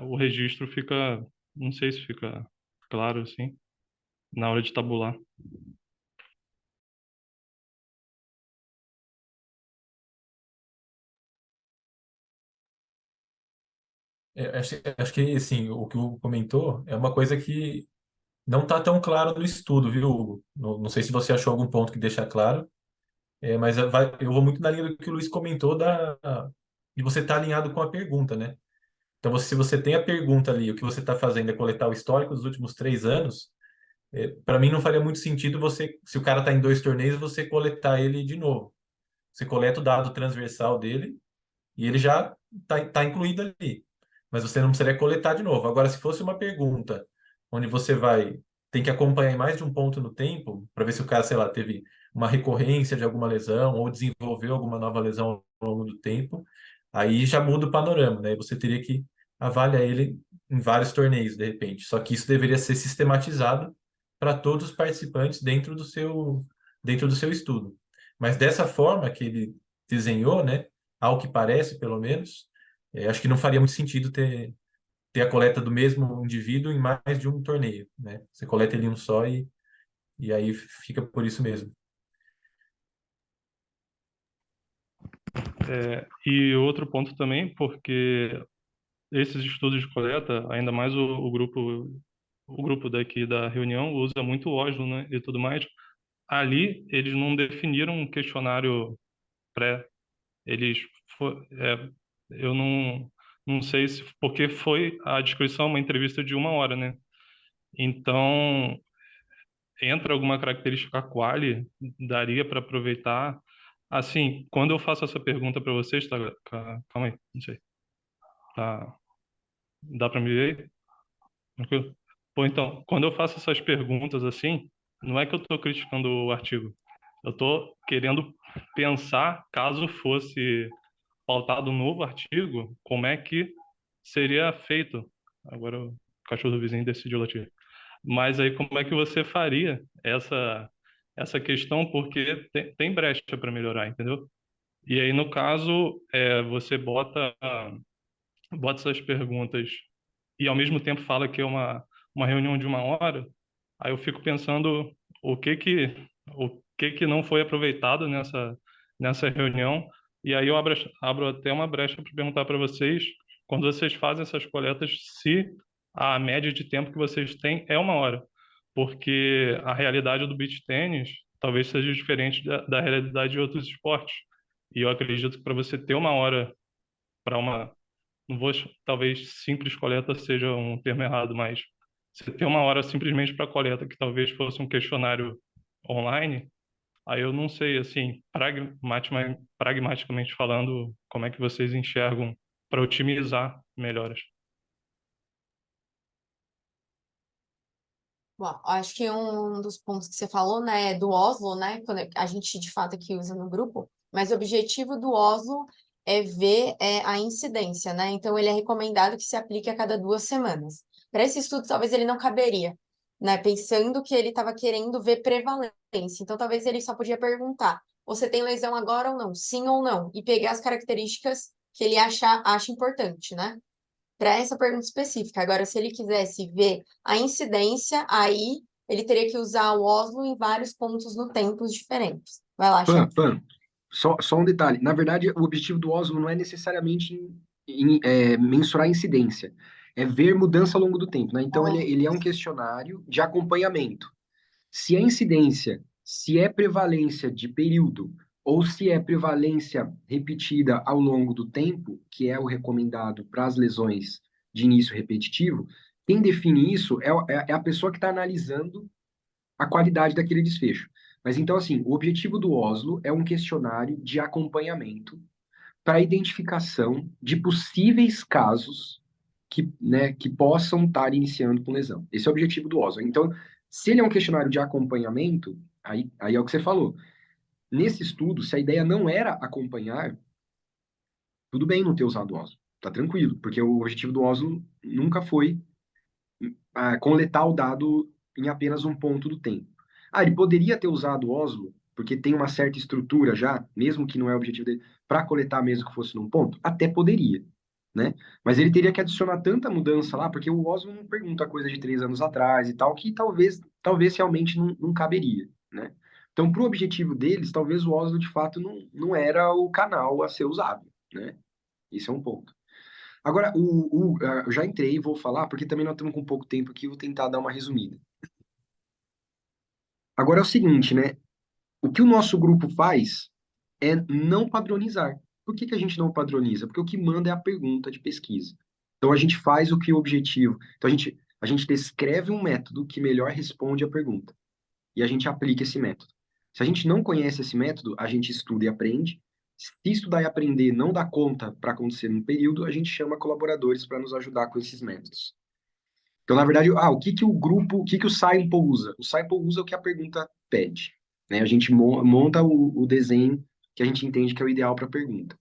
o registro fica, não sei se fica claro assim, na hora de tabular. Acho que, assim, o que o Hugo comentou é uma coisa que não está tão claro no estudo, viu, Hugo? Não sei se você achou algum ponto que deixa claro, mas eu vou muito na linha do que o Luiz comentou de você estar alinhado com a pergunta, né? Então, se você tem a pergunta ali, o que você está fazendo é coletar o histórico dos últimos 3 anos, para mim não faria muito sentido você, se o cara está em 2 torneios, você coletar ele de novo. Você coleta o dado transversal dele e ele já tá incluído ali. Mas você não precisaria coletar de novo. Agora, se fosse uma pergunta onde você tem que acompanhar em mais de um ponto no tempo, para ver se o cara, sei lá, teve uma recorrência de alguma lesão ou desenvolveu alguma nova lesão ao longo do tempo, aí já muda o panorama, né? Você teria que avaliar ele em vários torneios, de repente. Só que isso deveria ser sistematizado para todos os participantes dentro do seu estudo. Mas dessa forma que ele desenhou, né? Ao que parece, pelo menos, acho que não faria muito sentido ter a coleta do mesmo indivíduo em mais de um torneio, né? Você coleta ele em um só e aí fica por isso mesmo. E outro ponto também, porque esses estudos de coleta, ainda mais o grupo daqui da reunião usa muito o Oslo, né, e tudo mais. Ali eles não definiram um questionário pré, eles eu não sei se porque foi a descrição uma entrevista de 1 hora, né? Então entra alguma característica quali, daria para aproveitar. Assim, quando eu faço essa pergunta para vocês, tá, calma aí, não sei, tá, dá para me ver? Tranquilo? Pô, então, quando eu faço essas perguntas assim, não é que eu estou criticando o artigo. Eu estou querendo pensar, caso fosse pautado um novo artigo, como é que seria feito. Agora o cachorro do vizinho decidiu latir. Mas aí como é que você faria essa questão? Porque tem brecha para melhorar, entendeu? E aí, no caso, você bota essas perguntas e ao mesmo tempo fala que é uma reunião de 1 hora, aí eu fico pensando o que que, o que que não foi aproveitado nessa reunião, e aí eu abro até uma brecha para perguntar para vocês, quando vocês fazem essas coletas, se a média de tempo que vocês têm é 1 hora, porque a realidade do beach tênis talvez seja diferente da realidade de outros esportes, e eu acredito que para você ter 1 hora para não vou, talvez simples coleta seja um termo errado, mas você ter 1 hora simplesmente para coleta, que talvez fosse um questionário online, aí eu não sei, assim, pragmaticamente falando, como é que vocês enxergam para otimizar melhoras. Bom, acho que um dos pontos que você falou, né, é do Oslo, né, quando a gente de fato aqui usa no grupo, mas o objetivo do Oslo é ver a incidência, né? Então ele é recomendado que se aplique a cada 2 semanas. Para esse estudo, talvez ele não caberia, né? Pensando que ele estava querendo ver prevalência. Então talvez ele só podia perguntar: você tem lesão agora ou não? Sim ou não? E pegar as características que ele acha importante, né? Para essa pergunta específica. Agora, se ele quisesse ver a incidência, aí ele teria que usar o Oslo em vários pontos no tempo diferentes. Vai lá, Pan, chefe. Pan, só um detalhe. Na verdade, o objetivo do Oslo não é necessariamente mensurar a incidência, é ver mudança ao longo do tempo, né? Então, ele é um questionário de acompanhamento. Se a incidência, se é prevalência de período ou se é prevalência repetida ao longo do tempo, que é o recomendado para as lesões de início repetitivo, quem define isso é a pessoa que está analisando a qualidade daquele desfecho. Mas então, assim, o objetivo do Oslo é um questionário de acompanhamento para identificação de possíveis casos que possam estar iniciando com lesão. Esse é o objetivo do Oslo. Então, se ele é um questionário de acompanhamento, aí é o que você falou. Nesse estudo, se a ideia não era acompanhar, tudo bem não ter usado o Oslo. Tá tranquilo, porque o objetivo do Oslo nunca foi coletar o dado em apenas um ponto do tempo. Ah, ele poderia ter usado o Oslo porque tem uma certa estrutura já, mesmo que não é o objetivo dele, para coletar mesmo que fosse num ponto? Até poderia, né? Mas ele teria que adicionar tanta mudança lá, porque o Oslo não pergunta coisa de 3 anos atrás e tal, que talvez realmente não caberia, né? Então, para o objetivo deles, talvez o Oslo de fato não era o canal a ser usado, né? Isso é um ponto. Agora, eu já entrei, vou falar, porque também nós estamos com pouco tempo aqui, vou tentar dar uma resumida. Agora é o seguinte, né? O que o nosso grupo faz é não padronizar. Por que que a gente não padroniza? Porque o que manda é a pergunta de pesquisa. Então a gente faz o que o objetivo. Então a gente descreve um método que melhor responde a pergunta. E a gente aplica esse método. Se a gente não conhece esse método, a gente estuda e aprende. Se estudar e aprender não dá conta para acontecer num período, a gente chama colaboradores para nos ajudar com esses métodos. Então, na verdade, o que que o grupo, o que que o Sample usa? O Sample usa o que a pergunta pede, né? A gente monta o desenho que a gente entende que é o ideal para a pergunta.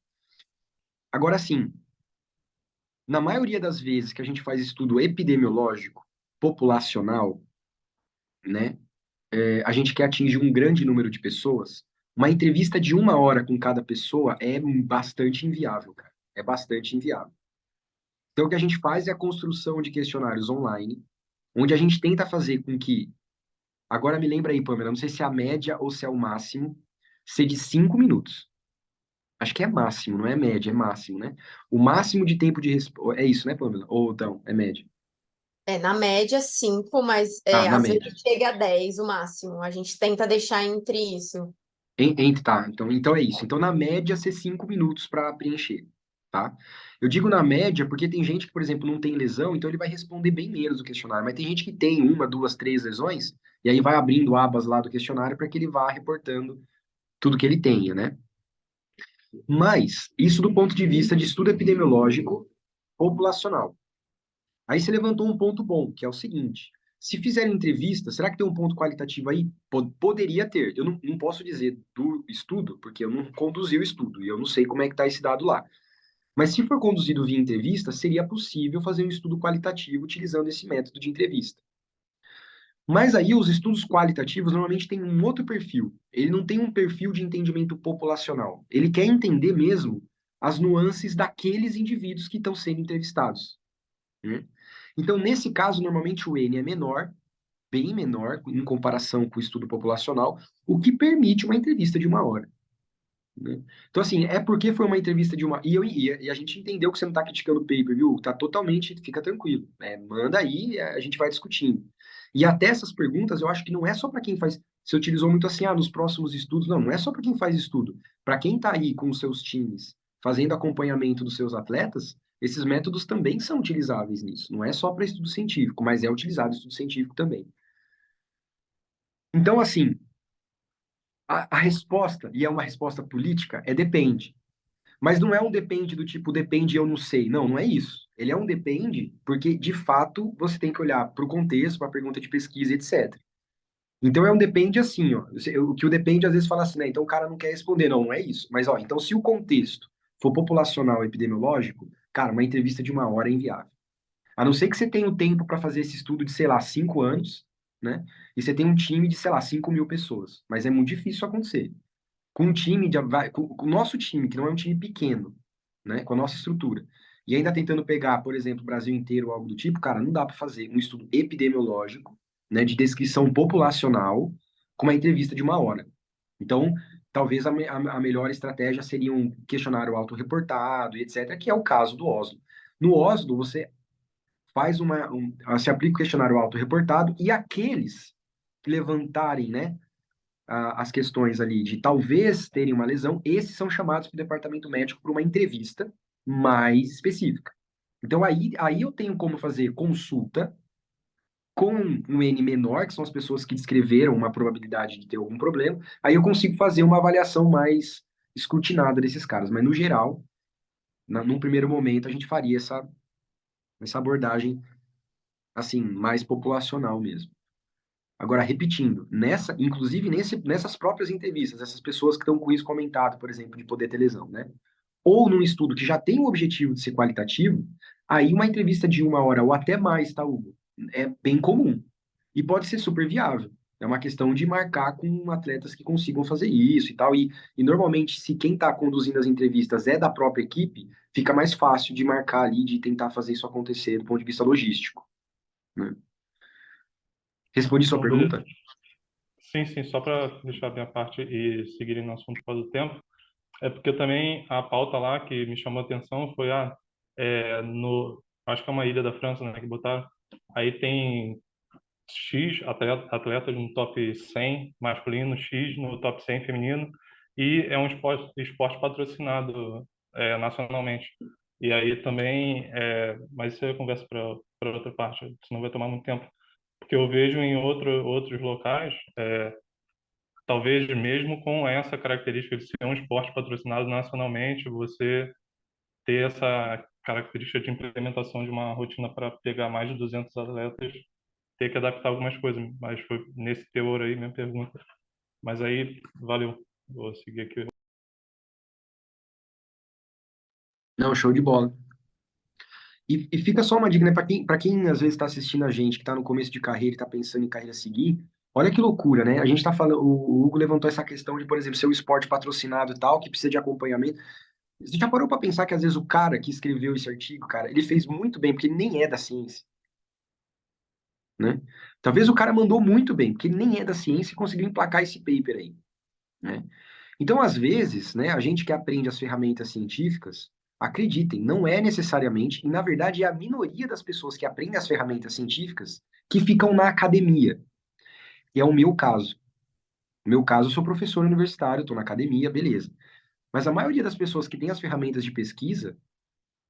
Agora, sim, na maioria das vezes que a gente faz estudo epidemiológico, populacional, né? A gente quer atingir um grande número de pessoas. Uma entrevista de 1 hora com cada pessoa é bastante inviável, cara. É bastante inviável. Então, o que a gente faz é a construção de questionários online, onde a gente tenta fazer com que. Agora me lembra aí, Pamela, não sei se é a média ou se é o máximo, ser de 5 minutos. Acho que é máximo, não é média, é máximo, né? O máximo de tempo de resposta. É isso, né, Pamela? Ou não, é média. Na média, 5, mas Ah, na às média. vezes chega a 10 o máximo. A gente tenta deixar entre isso. Tá, então é isso. Então, na média, ser 5 minutos para preencher, tá? Eu digo na média porque tem gente que, por exemplo, não tem lesão, então ele vai responder bem menos o questionário. Mas tem gente que tem 1, 2, 3 lesões, e aí vai abrindo abas lá do questionário para que ele vá reportando tudo que ele tenha, né? Mas, isso do ponto de vista de estudo epidemiológico populacional. Aí você levantou um ponto bom, que é o seguinte: se fizerem entrevista, será que tem um ponto qualitativo aí? Poderia ter. Eu não posso dizer do estudo, porque eu não conduzi o estudo e eu não sei como é que está esse dado lá. Mas se for conduzido via entrevista, seria possível fazer um estudo qualitativo utilizando esse método de entrevista. Mas aí os estudos qualitativos normalmente têm um outro perfil. Ele não tem um perfil de entendimento populacional. Ele quer entender mesmo as nuances daqueles indivíduos que estão sendo entrevistados, né? Então, nesse caso, normalmente o N é menor, bem menor, em comparação com o estudo populacional, o que permite uma entrevista de 1 hora, né? Então, assim, é porque foi uma entrevista de uma. E a gente entendeu que você não está criticando o paper, viu? Tá totalmente, fica tranquilo. Manda aí, a gente vai discutindo. E até essas perguntas, eu acho que não é só para quem faz. Você utilizou muito assim, nos próximos estudos. Não é só para quem faz estudo. Para quem está aí com os seus times, fazendo acompanhamento dos seus atletas, esses métodos também são utilizáveis nisso. Não é só para estudo científico, mas é utilizado estudo científico também. Então, assim, a resposta, e é uma resposta política, é depende. Mas não é um depende do tipo, depende, eu não sei. Não, não é isso. Ele é um depende porque, de fato, você tem que olhar para o contexto, para a pergunta de pesquisa, etc. Então é um depende assim, ó. O que o depende às vezes fala assim, né? Então o cara não quer responder. Não, não é isso. Mas, ó, então se o contexto for populacional epidemiológico, cara, uma entrevista de 1 hora é inviável. A não ser que você tenha o tempo para fazer esse estudo de, sei lá, 5 anos, né? E você tem um time de, sei lá, 5.000 pessoas. Mas é muito difícil isso acontecer com um time com o nosso time, que não é um time pequeno, né, com a nossa estrutura, e ainda tentando pegar, por exemplo, o Brasil inteiro ou algo do tipo, cara, não dá para fazer um estudo epidemiológico, né, de descrição populacional com uma entrevista de 1 hora. Então, talvez a melhor estratégia seria um questionário autorreportado, etc., que é o caso do Oslo. No Oslo, você faz você aplica o questionário autorreportado e aqueles que levantarem, né, as questões ali de talvez terem uma lesão, esses são chamados para o departamento médico para uma entrevista mais específica. Então, aí eu tenho como fazer consulta com um N menor, que são as pessoas que descreveram uma probabilidade de ter algum problema, aí eu consigo fazer uma avaliação mais escrutinada desses caras. Mas, no geral, num primeiro momento, a gente faria essa abordagem, assim, mais populacional mesmo. Agora, repetindo, inclusive nessas próprias entrevistas, essas pessoas que estão com isso comentado, por exemplo, de poder ter lesão, né? Ou num estudo que já tem o objetivo de ser qualitativo, aí uma entrevista de 1 hora ou até mais, tá, Hugo? É bem comum. E pode ser super viável. É uma questão de marcar com atletas que consigam fazer isso e tal. E normalmente, se quem está conduzindo as entrevistas é da própria equipe, fica mais fácil de marcar ali, de tentar fazer isso acontecer do ponto de vista logístico, né? Respondi sua Então, beleza. pergunta? Sim, sim, só para deixar bem a parte e seguir no assunto por causa do tempo, é porque também a pauta lá que me chamou a atenção foi, acho que é uma ilha da França, né, que botaram, aí tem X atletas no top 100 masculino, X no top 100 feminino, e é um esporte patrocinado nacionalmente. E aí também, mas isso eu converso para outra parte, senão vai tomar muito tempo. Porque eu vejo em outros locais, talvez mesmo com essa característica de ser um esporte patrocinado nacionalmente, você ter essa característica de implementação de uma rotina para pegar mais de 200 atletas, ter que adaptar algumas coisas, mas foi nesse teor aí minha pergunta. Mas aí, valeu, vou seguir aqui. Não, show de bola. E fica só uma dica, né? Para quem às vezes está assistindo a gente, que está no começo de carreira e está pensando em carreira a seguir, olha que loucura, né? A gente está falando, o Hugo levantou essa questão de, por exemplo, ser um esporte patrocinado e tal, que precisa de acompanhamento. Você já parou para pensar que às vezes o cara que escreveu esse artigo, cara, ele fez muito bem, porque ele nem é da ciência, né? Talvez o cara mandou muito bem, porque ele nem é da ciência e conseguiu emplacar esse paper aí, né? Então, às vezes, né, a gente que aprende as ferramentas científicas, acreditem, não é necessariamente, e na verdade é a minoria das pessoas que aprendem as ferramentas científicas que ficam na academia. E é o meu caso. No meu caso, eu sou professor universitário, estou na academia, beleza. Mas a maioria das pessoas que têm as ferramentas de pesquisa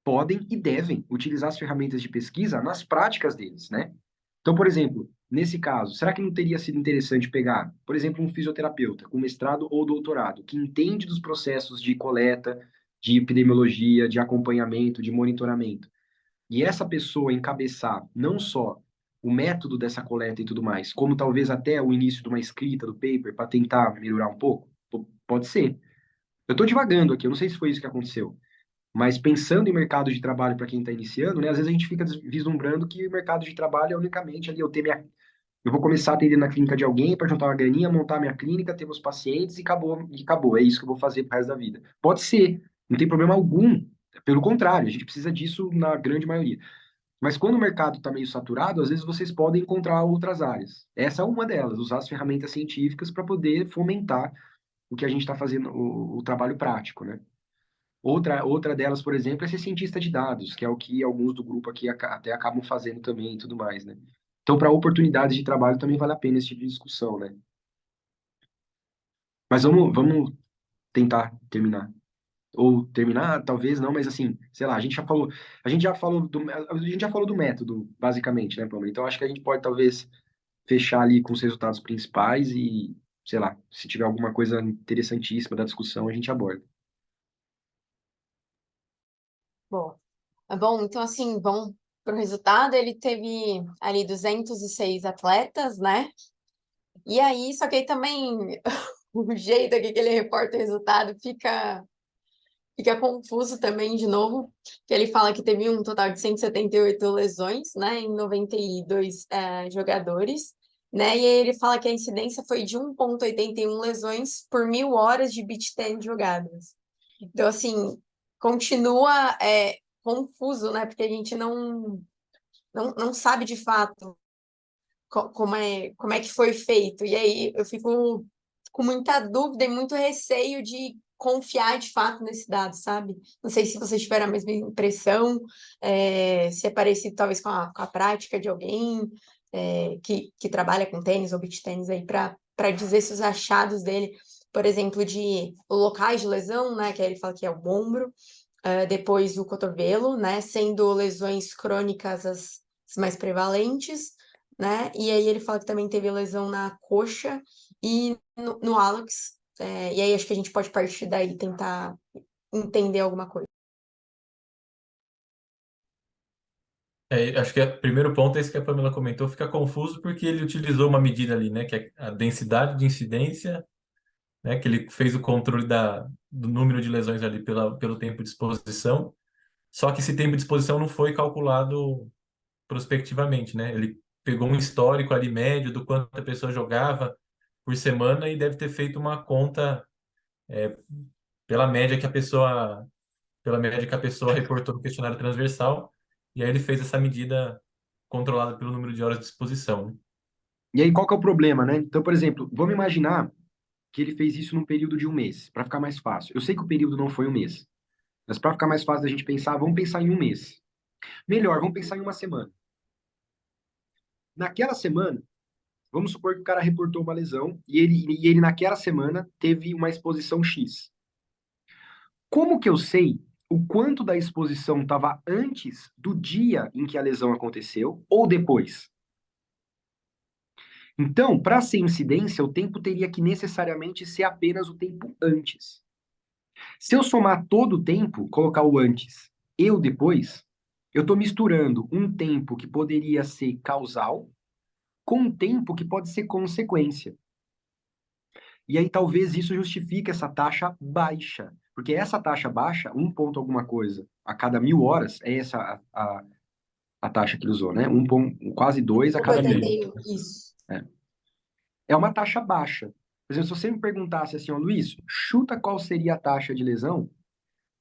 podem e devem utilizar as ferramentas de pesquisa nas práticas deles, né? Então, por exemplo, nesse caso, será que não teria sido interessante pegar, por exemplo, um fisioterapeuta com mestrado ou doutorado, que entende dos processos de coleta, de epidemiologia, de acompanhamento, de monitoramento, e essa pessoa encabeçar não só o método dessa coleta e tudo mais, como talvez até o início de uma escrita do paper para tentar melhorar um pouco? Pode ser. Eu estou divagando aqui, eu não sei se foi isso que aconteceu. Mas pensando em mercado de trabalho para quem está iniciando, né, às vezes a gente fica vislumbrando que o mercado de trabalho é unicamente ali eu vou começar a atender na clínica de alguém para juntar uma graninha, montar minha clínica, ter meus pacientes e acabou. É isso que eu vou fazer pro resto da vida. Pode ser, não tem problema algum. Pelo contrário, a gente precisa disso na grande maioria. Mas quando o mercado está meio saturado, às vezes vocês podem encontrar outras áreas. Essa é uma delas, usar as ferramentas científicas para poder fomentar o que a gente está fazendo, o trabalho prático, né? Outra delas, por exemplo, é ser cientista de dados, que é o que alguns do grupo aqui até acabam fazendo também e tudo mais, né? Então, para oportunidades de trabalho também vale a pena esse tipo de discussão, né? Mas vamos tentar terminar. Ou terminar, talvez não, mas assim, sei lá, a gente já falou do método, basicamente, né, Pamela? Então, acho que a gente pode talvez fechar ali com os resultados principais e, sei lá, se tiver alguma coisa interessantíssima da discussão, a gente aborda. Bom, bom, então assim, vamos para o resultado. Ele teve ali 206 atletas, né? E aí, só que aí também o jeito aqui que ele reporta o resultado fica confuso também, de novo, que ele fala que teve um total de 178 lesões, né, em 92 jogadores, né, e aí ele fala que a incidência foi de 1,81 lesões por 1.000 horas de beach tennis jogadas. Então, assim, continua confuso, né, porque a gente não sabe de fato como é que foi feito. E aí eu fico com muita dúvida e muito receio de confiar de fato nesse dado, sabe? Não sei se vocês tiveram a mesma impressão, se é parecido talvez com a prática de alguém que trabalha com tênis ou beach tênis aí para dizer se os achados dele, por exemplo, de locais de lesão, né? Que aí ele fala que é o ombro, depois o cotovelo, né? Sendo lesões crônicas as mais prevalentes, né? E aí ele fala que também teve lesão na coxa e no hálux. E aí acho que a gente pode partir daí e tentar entender alguma coisa. Acho que o primeiro ponto é esse que a Pamela comentou, fica confuso porque ele utilizou uma medida ali, né, que é a densidade de incidência, né, que ele fez o controle do número de lesões ali pelo tempo de exposição, só que esse tempo de exposição não foi calculado prospectivamente, né? Ele pegou um histórico ali médio do quanto a pessoa jogava por semana e deve ter feito uma conta pela média que a pessoa, pela média que a pessoa reportou no questionário transversal, e aí ele fez essa medida controlada pelo número de horas de exposição, né? E aí, qual que é o problema, né? Então, por exemplo, vamos imaginar que ele fez isso num período de um mês, para ficar mais fácil. Eu sei que o período não foi um mês, mas para ficar mais fácil da gente pensar, vamos pensar em um mês. Melhor, vamos pensar em uma semana. Naquela semana, vamos supor que o cara reportou uma lesão e ele naquela semana teve uma exposição X. Como que eu sei o quanto da exposição estava antes do dia em que a lesão aconteceu ou depois? Então, para ser incidência, o tempo teria que necessariamente ser apenas o tempo antes. Se eu somar todo o tempo, colocar o antes e o depois, eu estou misturando um tempo que poderia ser causal com um tempo que pode ser consequência. E aí talvez isso justifique essa taxa baixa. Porque essa taxa baixa, um ponto alguma coisa a cada 1.000 horas, é essa a taxa que ele usou, né? Quase dois a cada 1.000. 81, isso. É uma taxa baixa. Por exemplo, se você me perguntasse assim, ó, Luiz, chuta qual seria a taxa de lesão,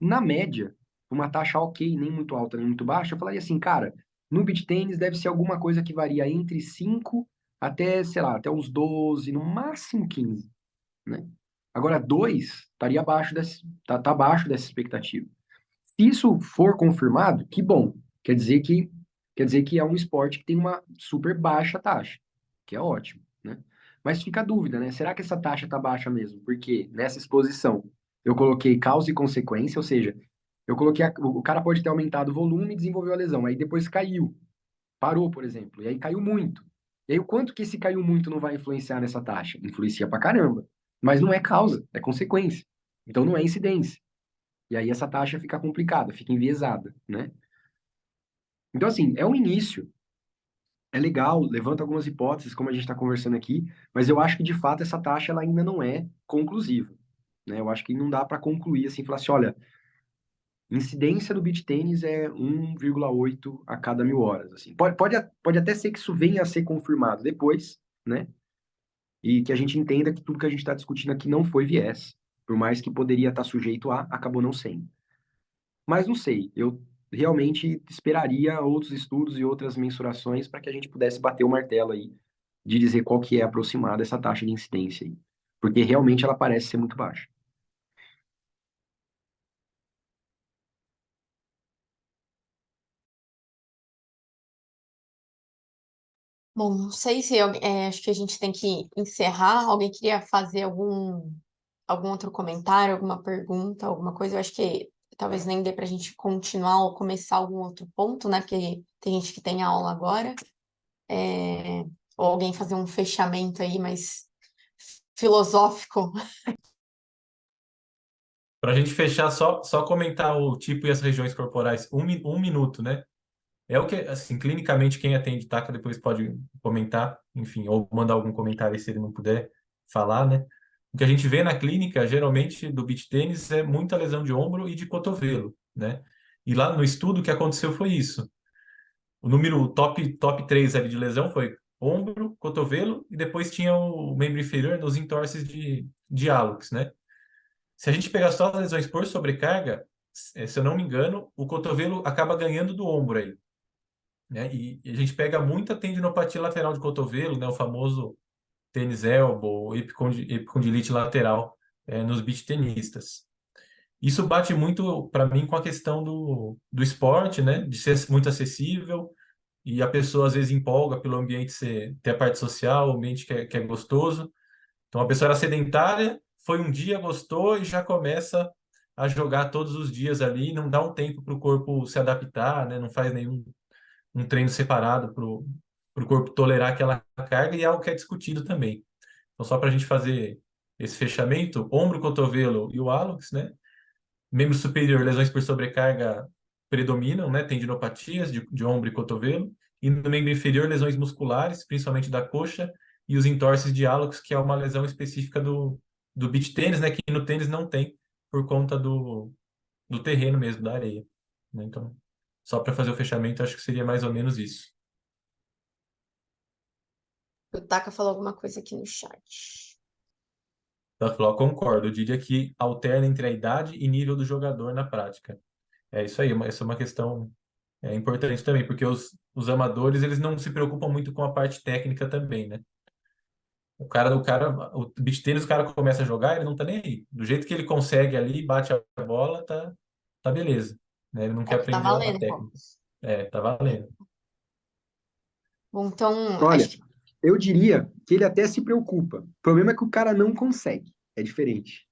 na média, uma taxa ok, nem muito alta, nem muito baixa, eu falaria assim, cara, no beach tênis deve ser alguma coisa que varia entre 5 até, sei lá, até uns 12, no máximo 15, né? Agora, 2 estaria abaixo tá abaixo dessa expectativa. Se isso for confirmado, que bom. Quer dizer que é um esporte que tem uma super baixa taxa, que é ótimo, né? Mas fica a dúvida, né? Será que essa taxa tá baixa mesmo? Porque nessa exposição eu coloquei causa e consequência, ou seja, eu coloquei o cara pode ter aumentado o volume e desenvolveu a lesão, aí depois caiu, parou, por exemplo, e aí caiu muito. E aí o quanto que esse caiu muito não vai influenciar nessa taxa? Influencia pra caramba. Mas não é causa, é consequência. Então não é incidência. E aí essa taxa fica complicada, fica enviesada, né? Então, assim, é um início, é legal, levanta algumas hipóteses, como a gente está conversando aqui, mas eu acho que, de fato, essa taxa ela ainda não é conclusiva, né? Eu acho que não dá para concluir, assim, falar assim, olha, incidência do beach tênis é 1,8 a cada 1.000 horas, assim. Pode até ser que isso venha a ser confirmado depois, né? E que a gente entenda que tudo que a gente está discutindo aqui não foi viés, por mais que poderia estar sujeito a, acabou não sendo. Mas não sei, eu realmente esperaria outros estudos e outras mensurações para que a gente pudesse bater o martelo aí de dizer qual que é aproximada essa taxa de incidência aí. Porque realmente ela parece ser muito baixa. Bom, não sei se acho que a gente tem que encerrar. Alguém queria fazer algum outro comentário, alguma pergunta, alguma coisa? Eu acho que talvez nem dê para a gente continuar ou começar algum outro ponto, né? Porque tem gente que tem aula agora. É, ou alguém fazer um fechamento aí mais filosófico. Para a gente fechar, só comentar o tipo e as regiões corporais, um minuto, né? É o que, assim, clinicamente, quem atende TACA depois pode comentar, enfim, ou mandar algum comentário aí se ele não puder falar, né? O que a gente vê na clínica, geralmente, do beach tênis é muita lesão de ombro e de cotovelo, né? E lá no estudo, o que aconteceu foi isso. O número top 3 ali de lesão foi ombro, cotovelo, e depois tinha o membro inferior nos entorses de hálux, né? Se a gente pegar só as lesões por sobrecarga, se eu não me engano, o cotovelo acaba ganhando do ombro aí, né? E a gente pega muita tendinopatia lateral de cotovelo, né? O famoso tênis elbow, epicondilite lateral, nos beach tenistas. Isso bate muito para mim com a questão do esporte, né? De ser muito acessível e a pessoa às vezes empolga pelo ambiente ter a parte social, o ambiente que é gostoso. Então a pessoa era sedentária, foi um dia, gostou e já começa a jogar todos os dias ali, não dá um tempo para o corpo se adaptar, né? Não faz nenhum um treino separado para o corpo tolerar aquela carga e é algo que é discutido também. Então, só para a gente fazer esse fechamento, ombro, cotovelo e o hálux, né? Membro superior, lesões por sobrecarga predominam, né? Tendinopatias de ombro e cotovelo. E no membro inferior, lesões musculares, principalmente da coxa, e os entorses de hálux, que é uma lesão específica do beach tênis, né? Que no tênis não tem, por conta do terreno mesmo, da areia, né? Então, só para fazer o fechamento, acho que seria mais ou menos isso. O Taka falou alguma coisa aqui no chat. Então, falou, concordo, eu diria que alterna entre a idade e nível do jogador na prática. É isso aí, essa é uma questão importante também, porque os amadores, eles não se preocupam muito com a parte técnica também, né? O beach tênis, o cara começa a jogar, ele não tá nem aí. Do jeito que ele consegue ali, bate a bola, tá beleza. Né? Ele não É quer que tá aprender a valendo, pô. técnica. Tá valendo. Bom, então, Olha, acho que eu diria que ele até se preocupa. O problema é que o cara não consegue. É diferente,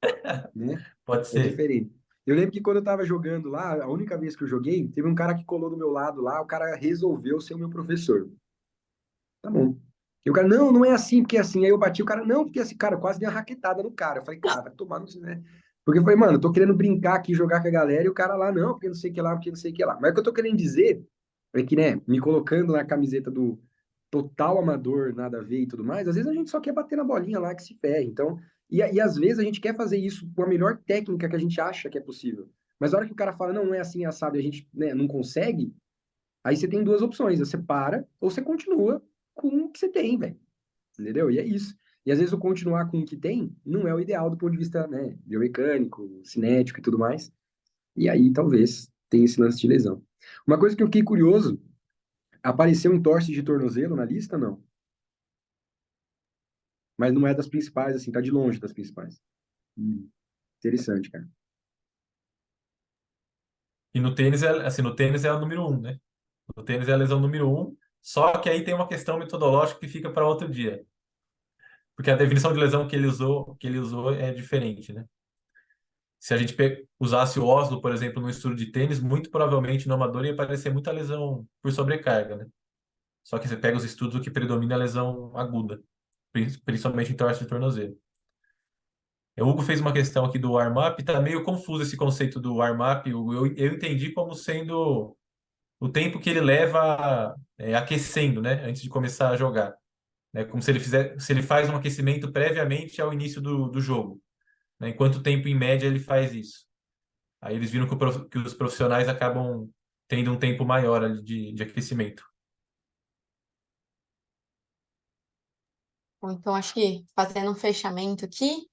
né? Pode É ser. diferente. Eu lembro que quando eu tava jogando lá, a única vez que eu joguei, teve um cara que colou do meu lado lá, o cara resolveu ser o meu professor. Tá bom. E o cara, não, não é assim, porque é assim. Aí eu bati o cara, não, porque assim, cara, eu quase dei uma raquetada no cara. Eu falei, cara, vai tomar no, né? Porque eu falei, mano, eu tô querendo brincar aqui, jogar com a galera, e o cara lá, não, porque não sei o que lá, porque não sei o que lá. Mas o que eu tô querendo dizer é que, né, me colocando na camiseta do total amador, nada a ver e tudo mais, às vezes a gente só quer bater na bolinha lá que se ferre. Então, e às vezes a gente quer fazer isso com a melhor técnica que a gente acha que é possível. Mas a hora que o cara fala, não, não é assim, é assado, e a gente, né, não consegue, aí você tem duas opções, você para ou você continua com o que você tem, velho. Entendeu? E é isso. E às vezes o continuar com o que tem não é o ideal do ponto de vista, né, biomecânico, cinético e tudo mais. E aí talvez tenha esse lance de lesão. Uma coisa que eu fiquei curioso, apareceu entorse de tornozelo na lista, não? Mas não é das principais, assim, tá de longe das principais. Interessante, cara. E no tênis, assim, no tênis é a número um, né? No tênis é a lesão número um, só que aí tem uma questão metodológica que fica para outro dia. Porque a definição de lesão que ele usou é diferente, né? Se a gente usasse o Oslo, por exemplo, no estudo de tênis, muito provavelmente no amador ia aparecer muita lesão por sobrecarga, né? Só que você pega os estudos, o que predomina é a lesão aguda, principalmente em torce de tornozelo. O Hugo fez uma questão aqui do warm-up, tá meio confuso esse conceito do warm-up, Hugo. Eu entendi como sendo o tempo que ele leva aquecendo, né, antes de começar a jogar. Né? Como se ele faz um aquecimento previamente ao início do jogo. Né? Em quanto tempo, em média, ele faz isso? Aí eles viram que os profissionais acabam tendo um tempo maior ali de aquecimento. Bom, então, acho que fazendo um fechamento aqui,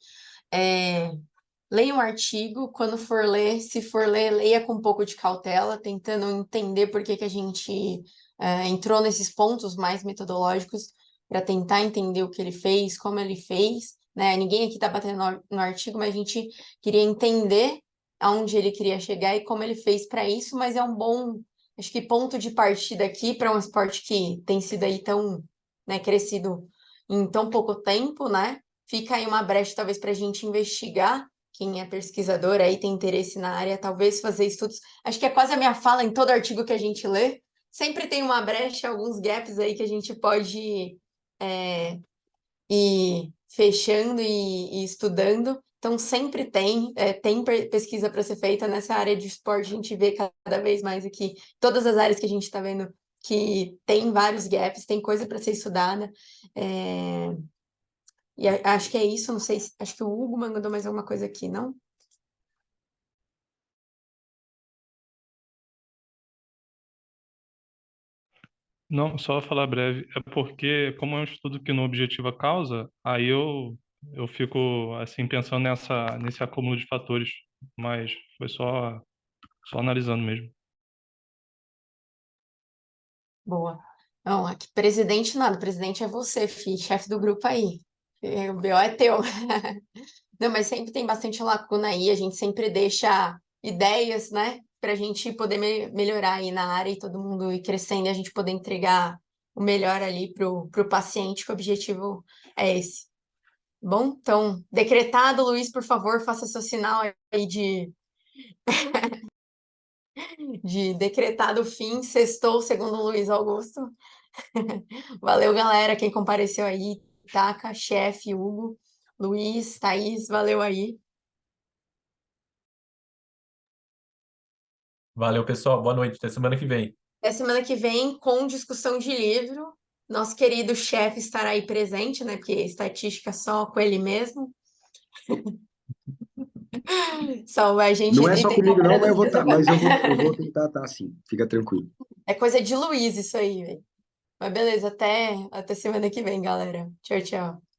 é, leia um artigo, quando for ler, se for ler, leia com um pouco de cautela, tentando entender por que que a gente entrou nesses pontos mais metodológicos para tentar entender o que ele fez, como ele fez, né? Ninguém aqui está batendo no artigo, mas a gente queria entender aonde ele queria chegar e como ele fez para isso, mas é um bom, acho que ponto de partida aqui para um esporte que tem sido aí tão, né, crescido em tão pouco tempo, né? Fica aí uma brecha, talvez, para a gente investigar. Quem é pesquisador aí tem interesse na área, talvez fazer estudos. Acho que é quase a minha fala em todo artigo que a gente lê. Sempre tem uma brecha, alguns gaps aí que a gente pode é, ir fechando e estudando. Então, sempre tem pesquisa para ser feita nessa área de esporte. A gente vê cada vez mais aqui, todas as áreas que a gente está vendo que tem vários gaps, tem coisa para ser estudada. É, e acho que é isso, não sei, acho que o Hugo mandou mais alguma coisa aqui, não? Não, só falar breve, é porque, como é um estudo que não objetiva a causa, aí eu fico, assim, pensando nesse acúmulo de fatores, mas foi só analisando mesmo. Boa. Não, aqui, presidente nada, presidente é você, filho, chefe do grupo aí. O BO é teu. Não, mas sempre tem bastante lacuna aí, a gente sempre deixa ideias, né, para a gente poder melhorar aí na área e todo mundo ir crescendo e a gente poder entregar o melhor ali pro paciente, que o objetivo é esse. Bom, então, decretado, Luiz, por favor, faça seu sinal aí de decretado fim, sextou, segundo o Luiz Augusto. Valeu, galera, quem compareceu aí, Taca, chefe, Hugo, Luiz, Thaís, valeu aí. Valeu, pessoal. Boa noite. Até semana que vem. Até semana que vem, com discussão de livro. Nosso querido chefe estará aí presente, né? Porque estatística só com ele mesmo. Só a gente Não é e só tem comigo, não, mas eu vou galera tá, mas eu vou tentar estar assim. Fica tranquilo. É coisa de Luiz isso aí, velho. Mas beleza, até semana que vem, galera. Tchau, tchau.